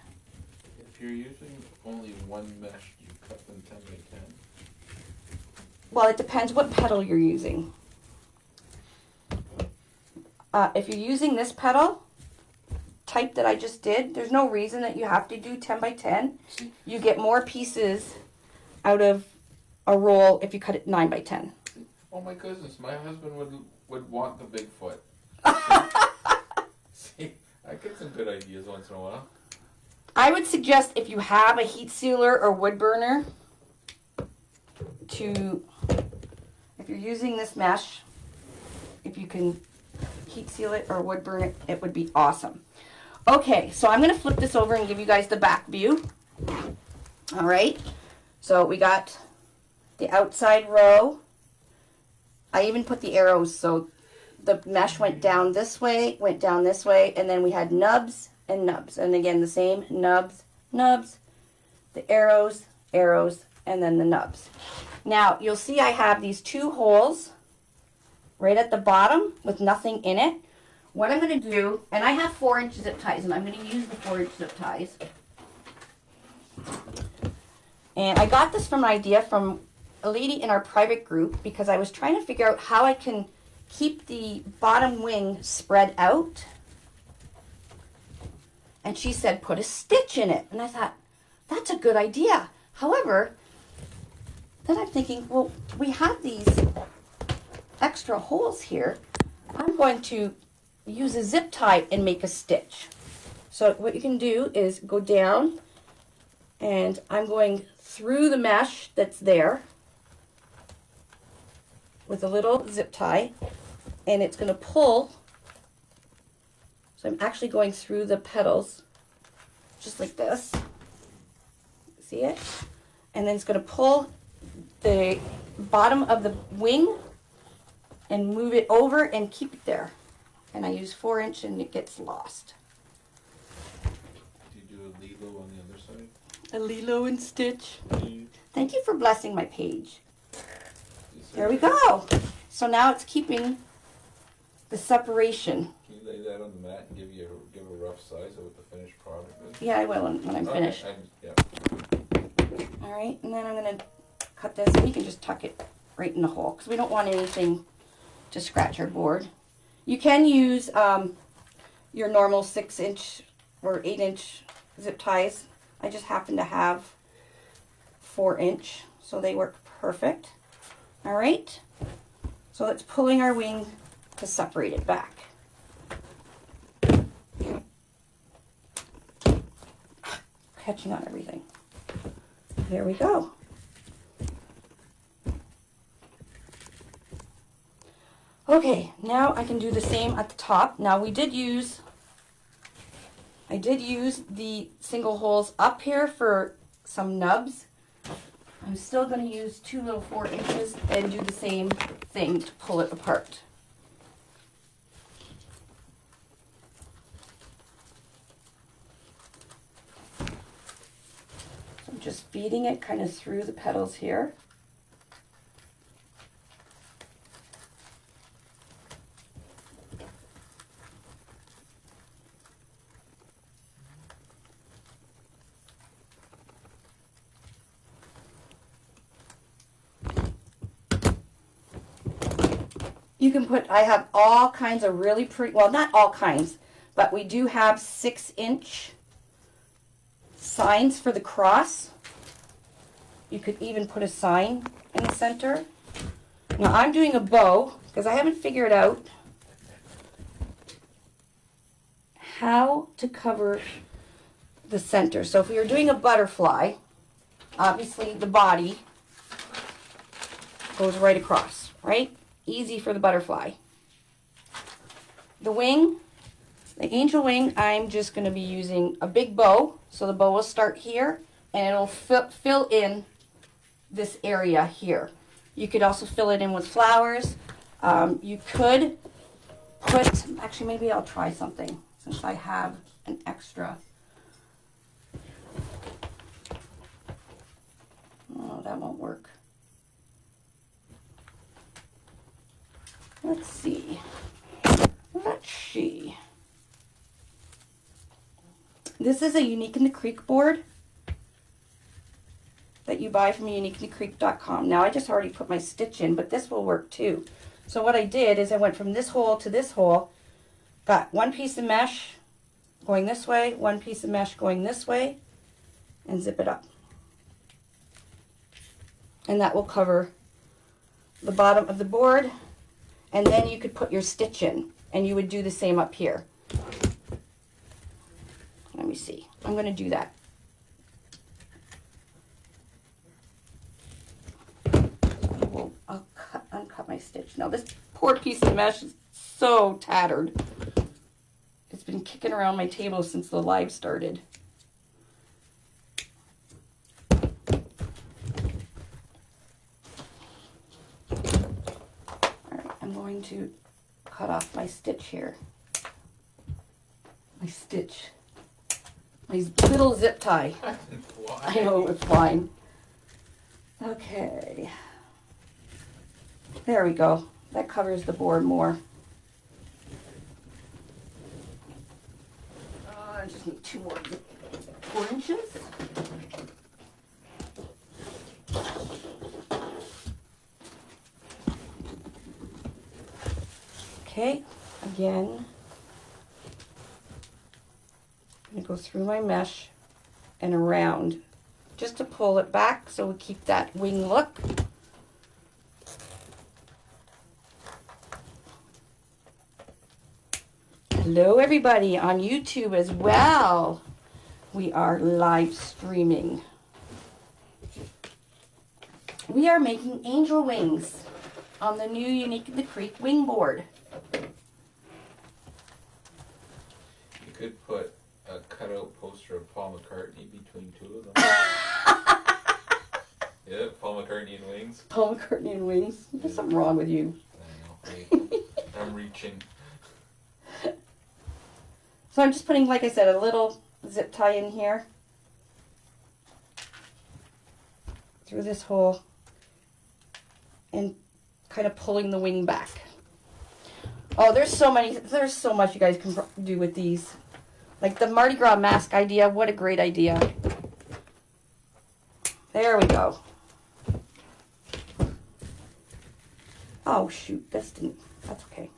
If you're using only one mesh, you cut them 10 by 10. Well, it depends what petal you're using. If you're using this petal type that I just did, there's no reason that you have to do 10 by 10. You get more pieces out of a roll if you cut it 9 by 10. Oh my goodness, my husband would want the Bigfoot. See, I get some good ideas once in a while. I would suggest if you have a heat sealer or wood burner if you're using this mesh, if you can heat seal it or wood burn it, it would be awesome. Okay, so I'm going to flip this over and give you guys the back view. All right, so we got the outside row. I even put the arrows so the mesh went down this way, and then we had nubs and nubs. And again, the same nubs, nubs, the arrows, arrows, and then the nubs. Now, you'll see I have these 2 holes right at the bottom with nothing in it. What I'm going to do, and I have 4-inch zip ties, and I'm going to use the 4-inch zip ties. And I got this from an idea from a lady in our private group because I was trying to figure out how I can keep the bottom wing spread out. And she said, put a stitch in it. And I thought, that's a good idea. However, then I'm thinking, well, we have these extra holes here. I'm going to use a zip tie and make a stitch. So what you can do is go down, and I'm going through the mesh that's there with a little zip tie, and it's going to pull. So I'm actually going through the petals just like this. See it? And then it's going to pull the bottom of the wing and move it over and keep it there. And I use 4-inch and it gets lost. Do you do a Lilo on the other side? A Lilo and Stitch. Thank you for blessing my page. There we go. So now it's keeping the separation. Can you lay that on the mat and give a rough size of what the finished product is? Yeah, I will when I'm finished. Yeah. All right, and then I'm going to cut this, and you can just tuck it right in the hole because we don't want anything to scratch our board. You can use your normal 6-inch or 8-inch zip ties. I just happen to have 4-inch, so they work perfect. All right, so it's pulling our wing to separate it back. catching on everything. There we go. Okay, now I can do the same at the top. Now I did use the single holes up here for some nubs. I'm still going to use 2 little 4 inches and do the same thing to pull it apart. So I'm just feeding it kind of through the petals here. You can put, I have all kinds of really pretty, well, not all kinds, but we do have 6-inch signs for the cross. You could even put a sign in the center. Now I'm doing a bow because I haven't figured out how to cover the center. So if we were doing a butterfly, obviously the body goes right across, right? Easy for the butterfly. The wing, the angel wing, I'm just going to be using a big bow. So the bow will start here and it'll fill in this area here. You could also fill it in with flowers. You could put, actually maybe I'll try something since I have an extra. Oh, that won't work. Let's see. Let's see. This is a Unique in the Creek board that you buy from uniqueinthecreek.com. Now I just already put my stitch in, but this will work too. So what I did is I went from this hole to this hole, got one piece of mesh going this way, one piece of mesh going this way, and zip it up. And that will cover the bottom of the board. And then you could put your stitch in, and you would do the same up here. Let me see. I'm going to do that. I'll uncut my stitch. Now this poor piece of mesh is so tattered. It's been kicking around my table since the live started. To cut off my stitch here. My stitch. My little zip tie. I know it's fine. Okay. There we go. That covers the board more. I just need 2 more 4 inches. Okay, again, I'm going to go through my mesh and around just to pull it back so we keep that wing look. Hello everybody on YouTube as well. We are live streaming. We are making angel wings on the new Unique in the Creek wing board. You could put a cutout poster of Paul McCartney between 2 of them. Yeah, Paul McCartney and wings. Paul McCartney and wings. There's something wrong with you. I know. I'm reaching. So I'm just putting, like I said, a little zip tie in here through this hole and kind of pulling the wing back. Oh, there's so much you guys can do with these. Like the Mardi Gras mask idea, what a great idea. There we go. Oh shoot, that's okay.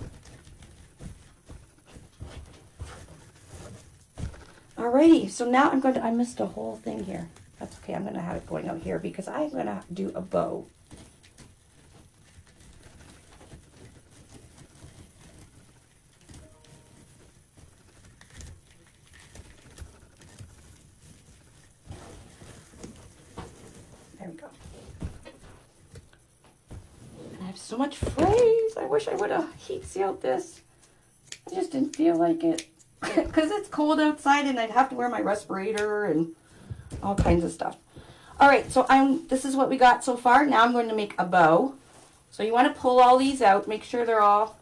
Alrighty, so now I missed a whole thing here. That's okay, I'm gonna have it going out here because I'm gonna do a bow. so much phrase. I wish I would have heat sealed this. I just didn't feel like it. Because it's cold outside and I'd have to wear my respirator and all kinds of stuff. All right, so this is what we got so far. Now I'm going to make a bow. So you want to pull all these out. Make sure they're all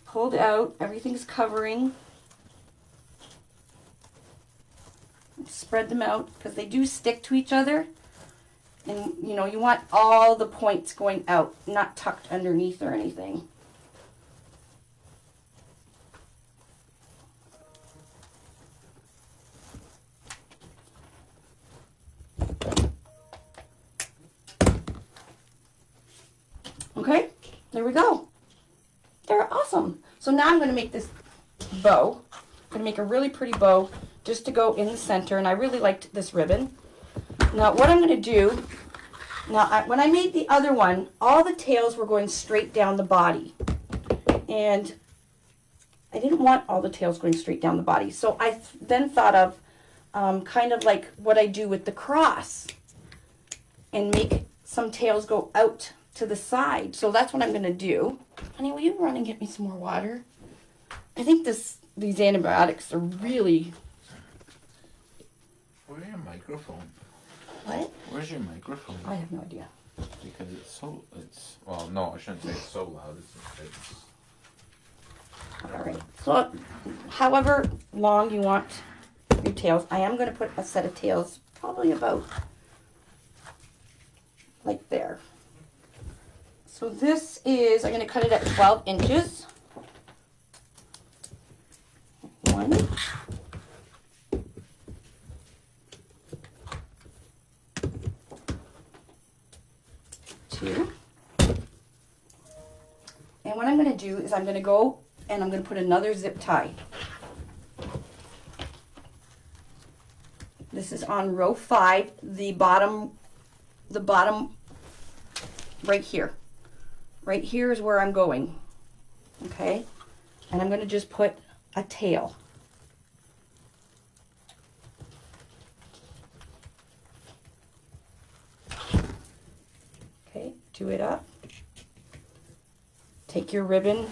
pulled out. Everything's covering. Spread them out because they do stick to each other. And, you know, you want all the points going out, not tucked underneath or anything. Okay, there we go. They're awesome. So now I'm going to make this bow. I'm going to make a really pretty bow just to go in the center. And I really liked this ribbon. Now what I'm going to do, when I made the other one, all the tails were going straight down the body. And I didn't want all the tails going straight down the body. So I then thought of kind of like what I do with the cross. And make some tails go out to the side. So that's what I'm going to do. Honey, will you run and get me some more water? I think these antibiotics are really... Where's your microphone? What? Where's your microphone? I have no idea. Because well, no, I shouldn't say it's so loud. It's All right. So however long you want your tails, I am going to put a set of tails probably about like there. So this is, I'm going to cut it at 12 inches. 1, 2. And what I'm going to do is I'm going to go and I'm going to put another zip tie. This is on row 5, the bottom right here. Right here is where I'm going, okay? And I'm going to just put a tail. Okay, do it up. Take your ribbon,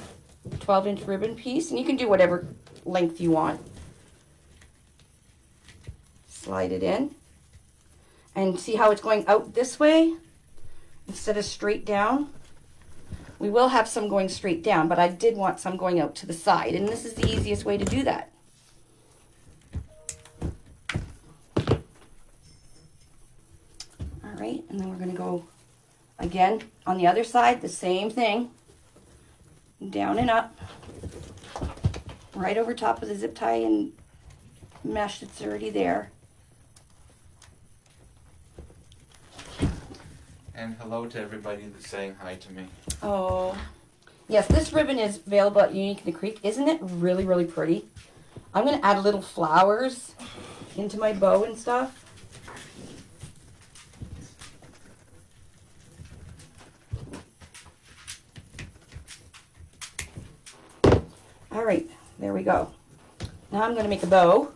12-inch ribbon piece, and you can do whatever length you want. Slide it in. And see how it's going out this way instead of straight down? We will have some going straight down, but I did want some going out to the side, and this is the easiest way to do that. All right, and then we're going to go again on the other side, the same thing. Down and up, right over top of the zip tie and mesh that's already there. And hello to everybody that's saying hi to me. Oh, yes, this ribbon is available at Unique in the Creek. Isn't it really, really pretty? I'm going to add little flowers into my bow and stuff. All right, there we go. Now I'm going to make a bow.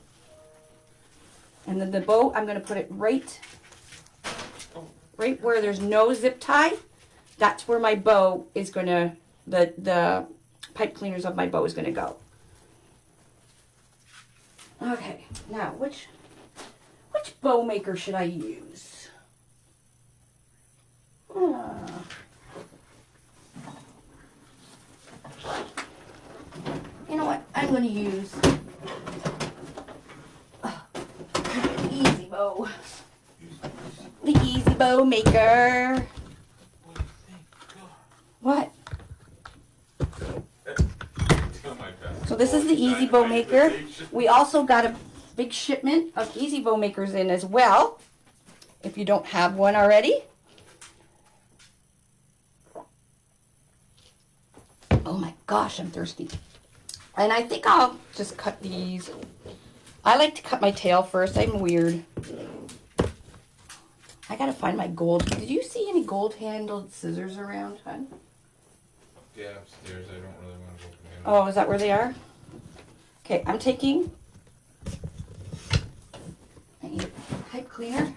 And then the bow, I'm going to put it right where there's no zip tie. That's where my bow is going to, the pipe cleaners of my bow is going to go. Okay, now which bow maker should I use? You know what? I'm going to use the Easy Bow. The Easy Bow Maker. What? So this is the Easy Bow Maker. We also got a big shipment of Easy Bow Makers in as well, if you don't have one already. Oh my gosh, I'm thirsty. And I think I'll just cut these. I like to cut my tail first. I'm weird. I gotta find my gold. Did you see any gold-handled scissors around, hon? Yeah, upstairs. I don't really want to open them. Oh, is that where they are? Okay, I'm taking. I need a pipe cleaner.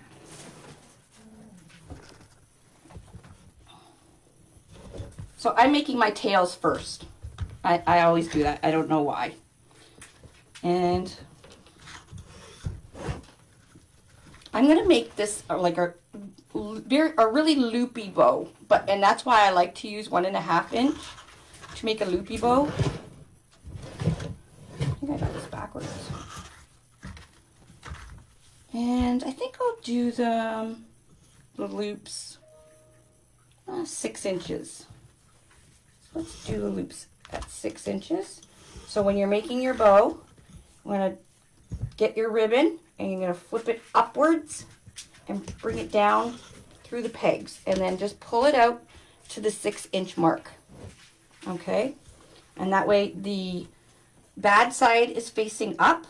So I'm making my tails first. I always do that. I don't know why. And I'm going to make this like a really loopy bow. And that's why I like to use 1.5 inch to make a loopy bow. I think I got this backwards. And I think I'll do the loops 6 inches. So let's do the loops at 6 inches. So when you're making your bow, I'm going to get your ribbon and you're going to flip it upwards and bring it down through the pegs and then just pull it out to the 6 inch mark. Okay? And that way the bad side is facing up.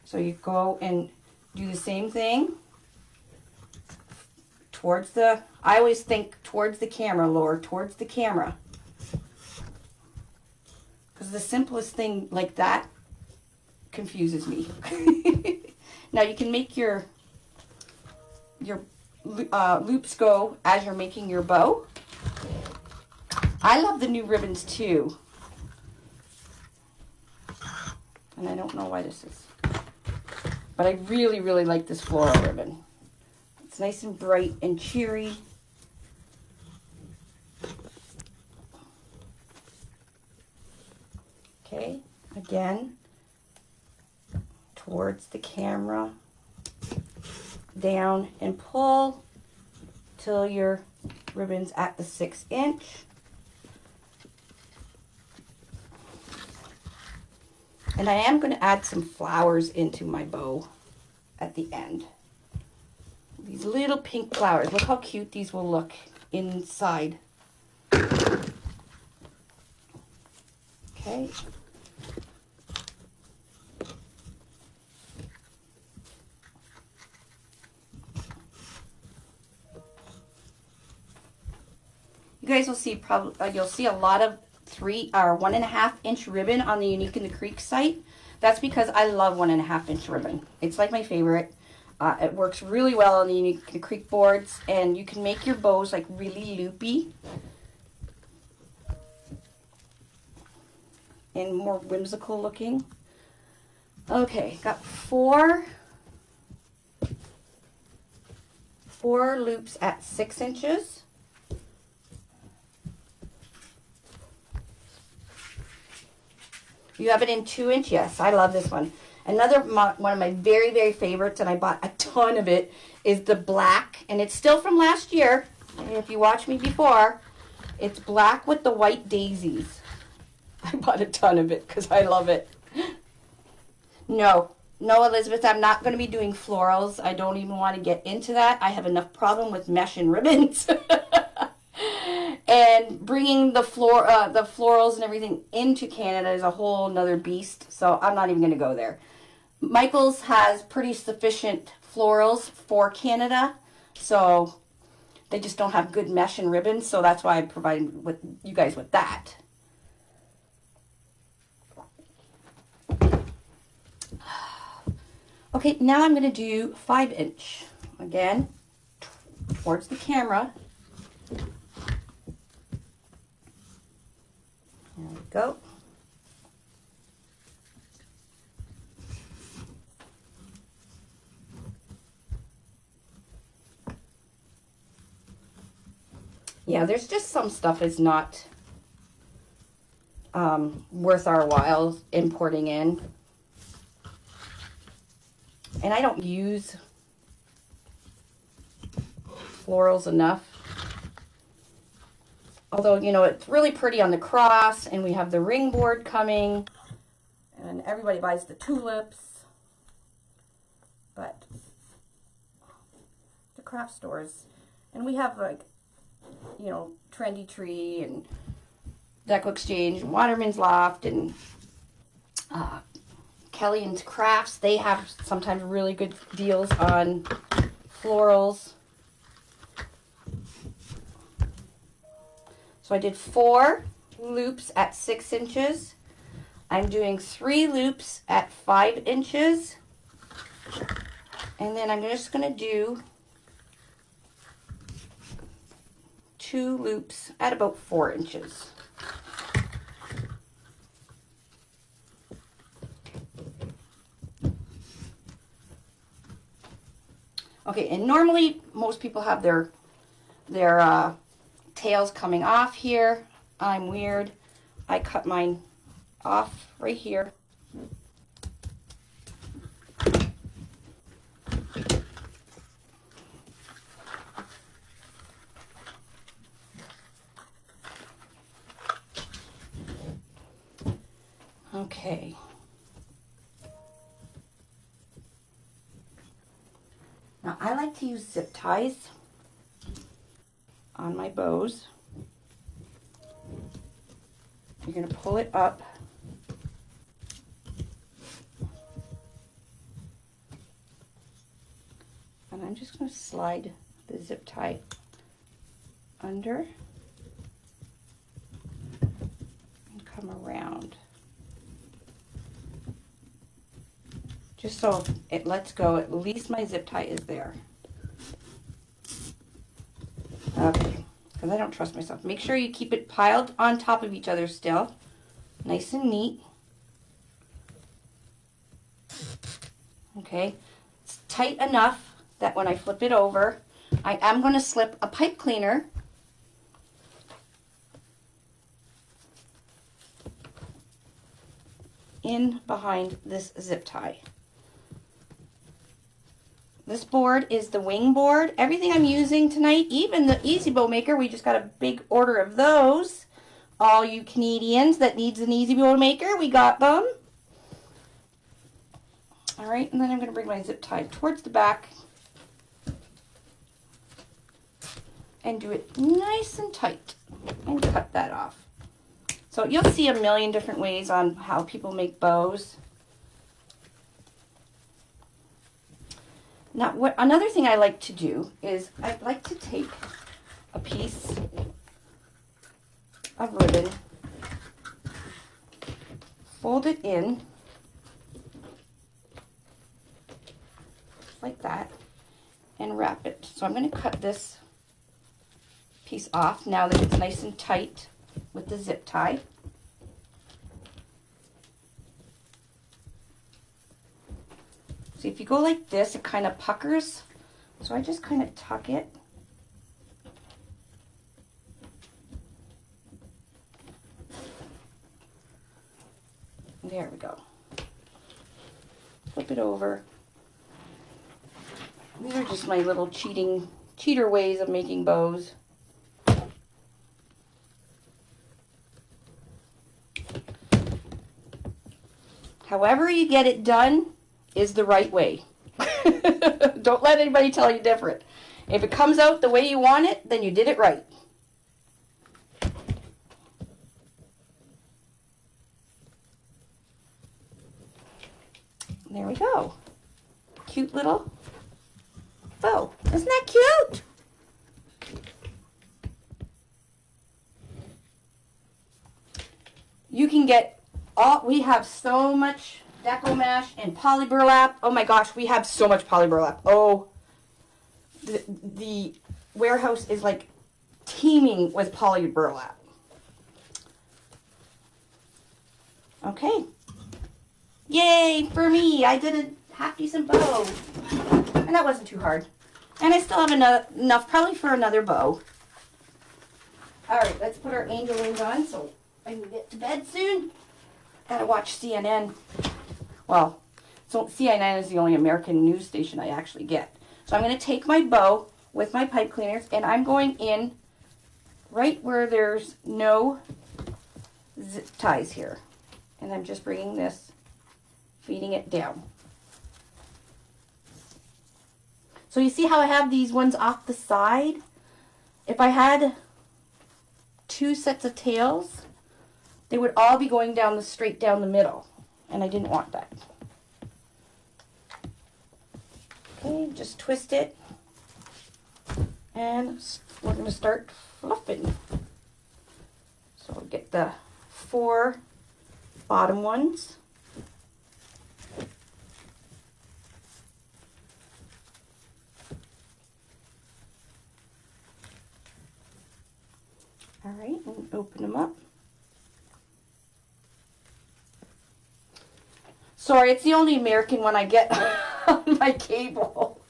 So you go and do the same thing towards the, I always think towards the camera, Laura, towards the camera. Because the simplest thing like that confuses me. Now you can make your loops go as you're making your bow. I love the new ribbons too. And I don't know why this is. But I really, really like this floral ribbon. It's nice and bright and cheery. Okay, again, towards the camera, down and pull till your ribbon's at the 6 inch. And I am going to add some flowers into my bow at the end. These little pink flowers. Look how cute these will look inside. Okay. You guys will see probably you'll see a lot of 3 or 1.5 inch ribbon on the Unique in the Creek site. That's because I love 1.5 inch ribbon. It's like my favorite. It works really well on the Unique in the Creek boards, and you can make your bows like really loopy and more whimsical looking. Okay, got four loops at 6 inches. You have it in 2 inch? Yes, I love this one. Another one of my very, very favorites, and I bought a ton of it, is the black. And it's still from last year. And if you watched me before, it's black with the white daisies. I bought a ton of it because I love it. No, Elizabeth, I'm not going to be doing florals. I don't even want to get into that. I have enough problem with mesh and ribbons. And bringing the florals and everything into Canada is a whole nother beast. So I'm not even going to go there. Michael's has pretty sufficient florals for Canada. So they just don't have good mesh and ribbons. So that's why I provide with you guys with that. Okay, now I'm going to do 5 inch. Again, towards the camera. There we go. Yeah, there's just some stuff is not worth our while importing in. And I don't use florals enough. Although, you know, it's really pretty on the cross, and we have the ring board coming, and everybody buys the tulips. But the craft stores, and we have like, you know, Trendy Tree and Deco Exchange, Waterman's Loft, and Kelly and Crafts. They have sometimes really good deals on florals. So I did 4 loops at 6 inches. I'm doing 3 loops at 5 inches. And then I'm just going to do 2 loops at about 4 inches. Okay, and normally most people have their tails coming off here. I'm weird. I cut mine off right here. Okay. Now I like to use zip ties on my bows. You're going to pull it up. And I'm just going to slide the zip tie under and come around. Just so it lets go, at least my zip tie is there. Okay, because I don't trust myself. Make sure you keep it piled on top of each other still. Nice and neat. Okay, it's tight enough that when I flip it over, I am going to slip a pipe cleaner in behind this zip tie. This board is the wing board. Everything I'm using tonight, even the Easy Bow Maker, we just got a big order of those. All you Canadians that needs an Easy Bow Maker, we got them. All right, and then I'm going to bring my zip tie towards the back and do it nice and tight and cut that off. So you'll see a million different ways on how people make bows. Now, another thing I like to do is I like to take a piece of ribbon, fold it in like that, and wrap it. So I'm going to cut this piece off now that it's nice and tight with the zip tie. See, if you go like this, it kind of puckers. So I just kind of tuck it. There we go. Flip it over. These are just my little cheater ways of making bows. However you get it done is the right way. Don't let anybody tell you different. If it comes out the way you want it, then you did it right. There we go. Cute little bow. Isn't that cute? You can get we have so much Deco Mash and poly burlap. Oh my gosh, we have so much poly burlap. Oh, the warehouse is like teeming with poly burlap. Okay. Yay for me. I did a half decent bow. And that wasn't too hard. And I still have enough probably for another bow. Alright, let's put our angel wings on so I can get to bed soon. Gotta watch CNN. Well, so CNN is the only American news station I actually get. So I'm going to take my bow with my pipe cleaners and I'm going in right where there's no zip ties here. And I'm just bringing this, feeding it down. So you see how I have these ones off the side? If I had 2 sets of tails, they would all be going down straight down the middle. And I didn't want that. Okay, just twist it. And we're going to start fluffing. So we'll get the 4 bottom ones. All right, and open them up. Sorry, it's the only American one I get on my cable.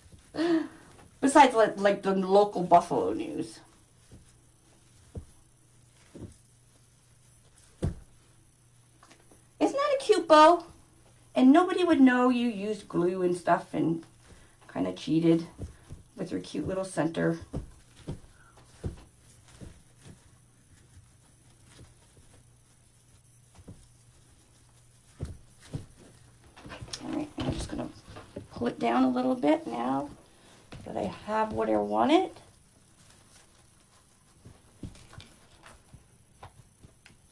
Besides, like the local Buffalo news. Isn't that a cute bow? And nobody would know you used glue and stuff and kind of cheated with your cute little center. All right, I'm just going to pull it down a little bit now that I have what I wanted.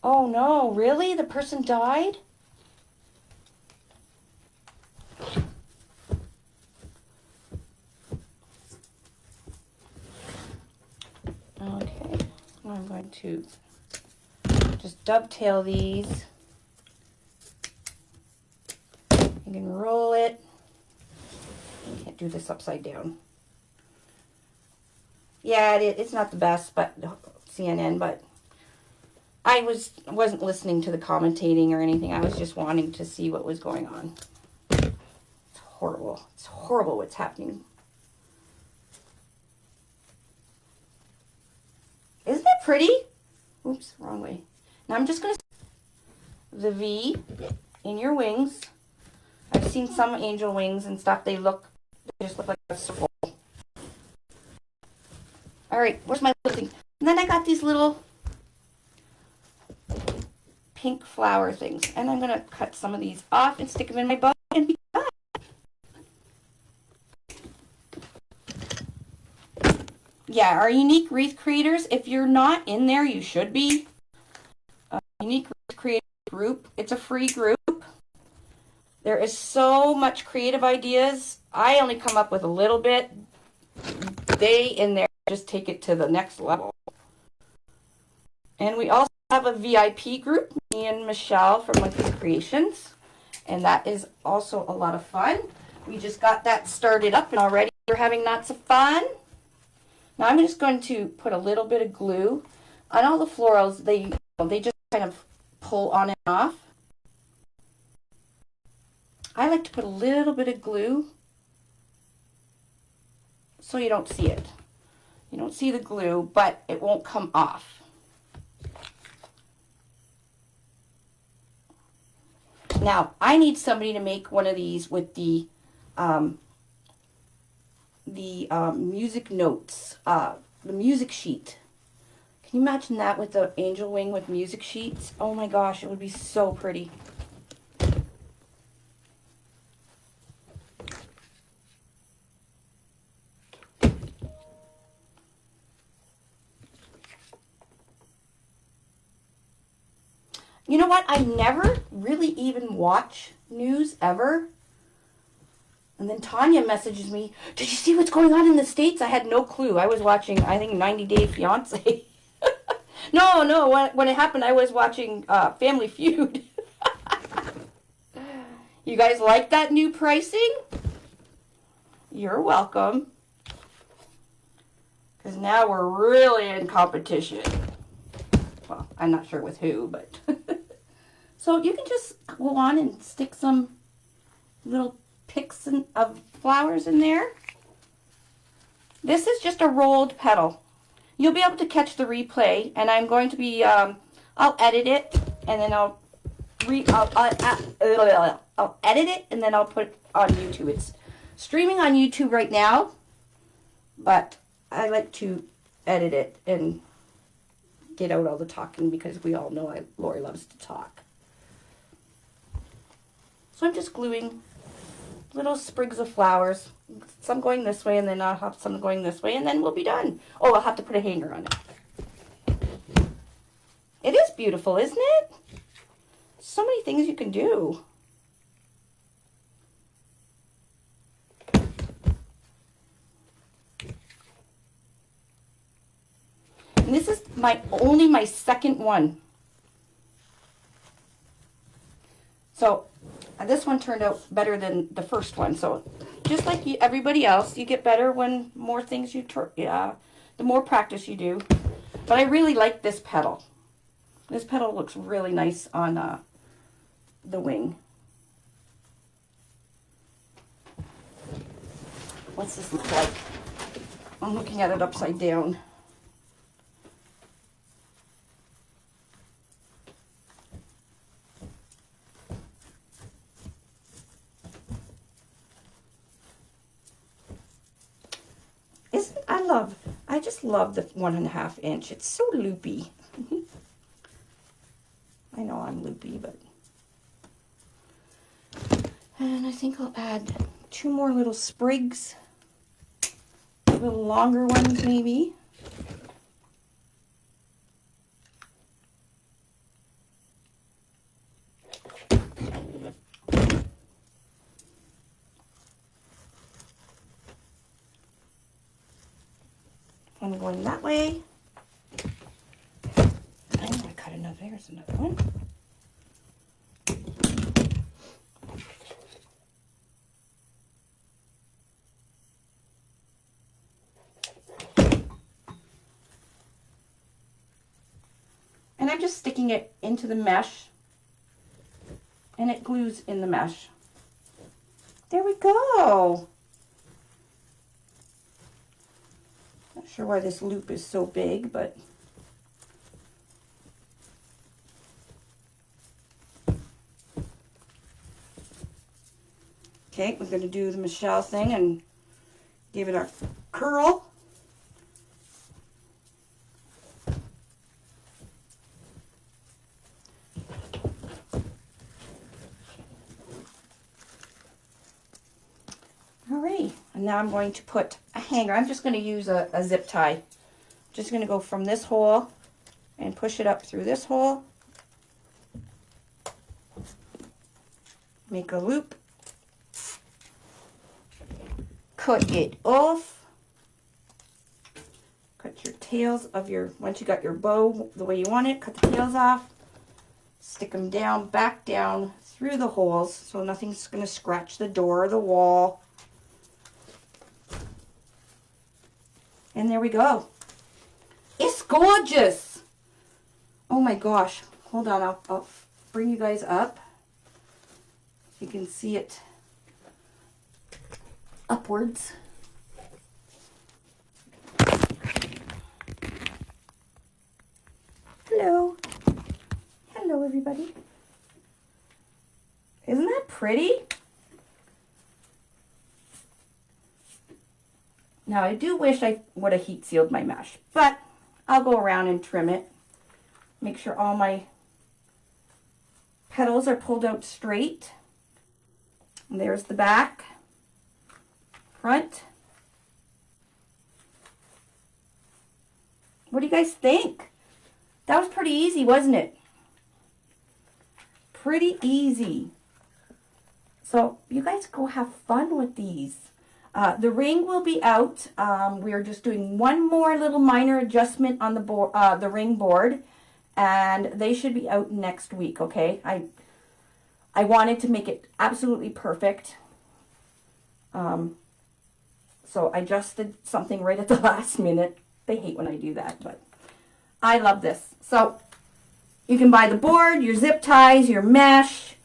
Oh no, really? The person died? Okay, I'm going to just dovetail these. You can roll it. Can't do this upside down. Yeah, it's not the best, but CNN, but I wasn't listening to the commentating or anything. I was just wanting to see what was going on. It's horrible. It's horrible what's happening. Isn't that pretty? Oops, wrong way. Now I'm just going to the V in your wings. I've seen some angel wings and stuff. They just look like a circle. All right, where's my little thing? And then I got these little pink flower things, and I'm gonna cut some of these off and stick them in my bow and be done. Yeah, our unique wreath creators, if you're not in there, you should be. Unique wreath creator group. It's a free group. There is so much creative ideas. I only come up with a little bit. They in there just take it to the next level. And we also have a VIP group, me and Michelle from Monkey Creations, and that is also a lot of fun. We just got that started up and already we're having lots of fun. Now I'm just going to put a little bit of glue on all the florals. They just kind of pull on and off. I like to put a little bit of glue so you don't see it. You don't see the glue, but it won't come off. Now, I need somebody to make one of these with the music notes, the music sheet. Can you imagine that with the angel wing with music sheets? Oh my gosh, it would be so pretty. You know what? I never really even watch news ever. And then Tanya messages me, did you see what's going on in the States? I had no clue. I was watching, I think, 90 Day Fiancé. No. When it happened, I was watching Family Feud. You guys like that new pricing? You're welcome. Because now we're really in competition. Well, I'm not sure with who, but... So you can just go on and stick some little picks of flowers in there. This is just a rolled petal. You'll be able to catch the replay, and I'm going to be, I'll edit it, and then I'll edit it, and then I'll put it on YouTube. It's streaming on YouTube right now, but I like to edit it and get out all the talking because we all know Lori loves to talk. So I'm just gluing little sprigs of flowers. Some going this way, and then I'll have some going this way, and then we'll be done. Oh, I'll have to put a hanger on it. It is beautiful, isn't it? So many things you can do. And this is only my second one. So this one turned out better than the first one. So just like everybody else, you get better when more things the more practice you do. But I really like this petal. This petal looks really nice on the wing. What's this look like? I'm looking at it upside down. I just love the 1.5 inch. It's so loopy. I know I'm loopy, but. And I think I'll add 2 more little sprigs. Little longer ones maybe. One going that way. I'm gonna cut another. There's another one. And I'm just sticking it into the mesh, and it glues in the mesh. There we go. Not sure why this loop is so big, but okay, we're going to do the Michelle thing and give it a curl. Alright, and now I'm going to put a hanger. I'm just going to use a zip tie. Just going to go from this hole and push it up through this hole. Make a loop. Cut it off. Cut your tails of your, once you got your bow the way you want it, cut the tails off. Stick them down, back down through the holes so nothing's going to scratch the door or the wall. And there we go. It's gorgeous. Oh my gosh. Hold on. I'll bring you guys up. You can see it upwards. Hello. Hello, everybody. Isn't that pretty? Now, I do wish I would have heat sealed my mesh, but I'll go around and trim it. Make sure all my petals are pulled out straight. And there's the back, front. What do you guys think? That was pretty easy, wasn't it? Pretty easy. So you guys go have fun with these. The ring will be out. We are just doing one more little minor adjustment on the board, the ring board, and they should be out next week. Okay, I wanted to make it absolutely perfect, so I just did something right at the last minute. They hate when I do that, but I love this. So you can buy the board, your zip ties, your mesh,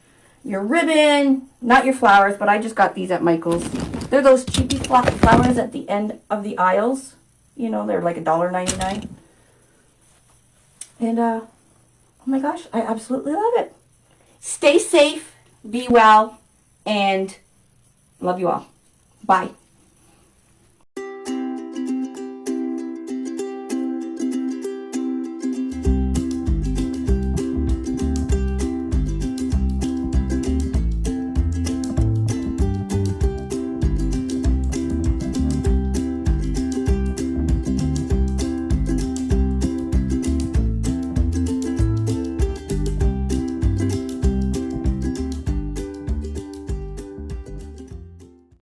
your ribbon, not your flowers, but I just got these at Michael's. They're those cheapy flowers at the end of the aisles. You know, they're like $1.99. And, oh my gosh, I absolutely love it. Stay safe, be well, and love you all. Bye.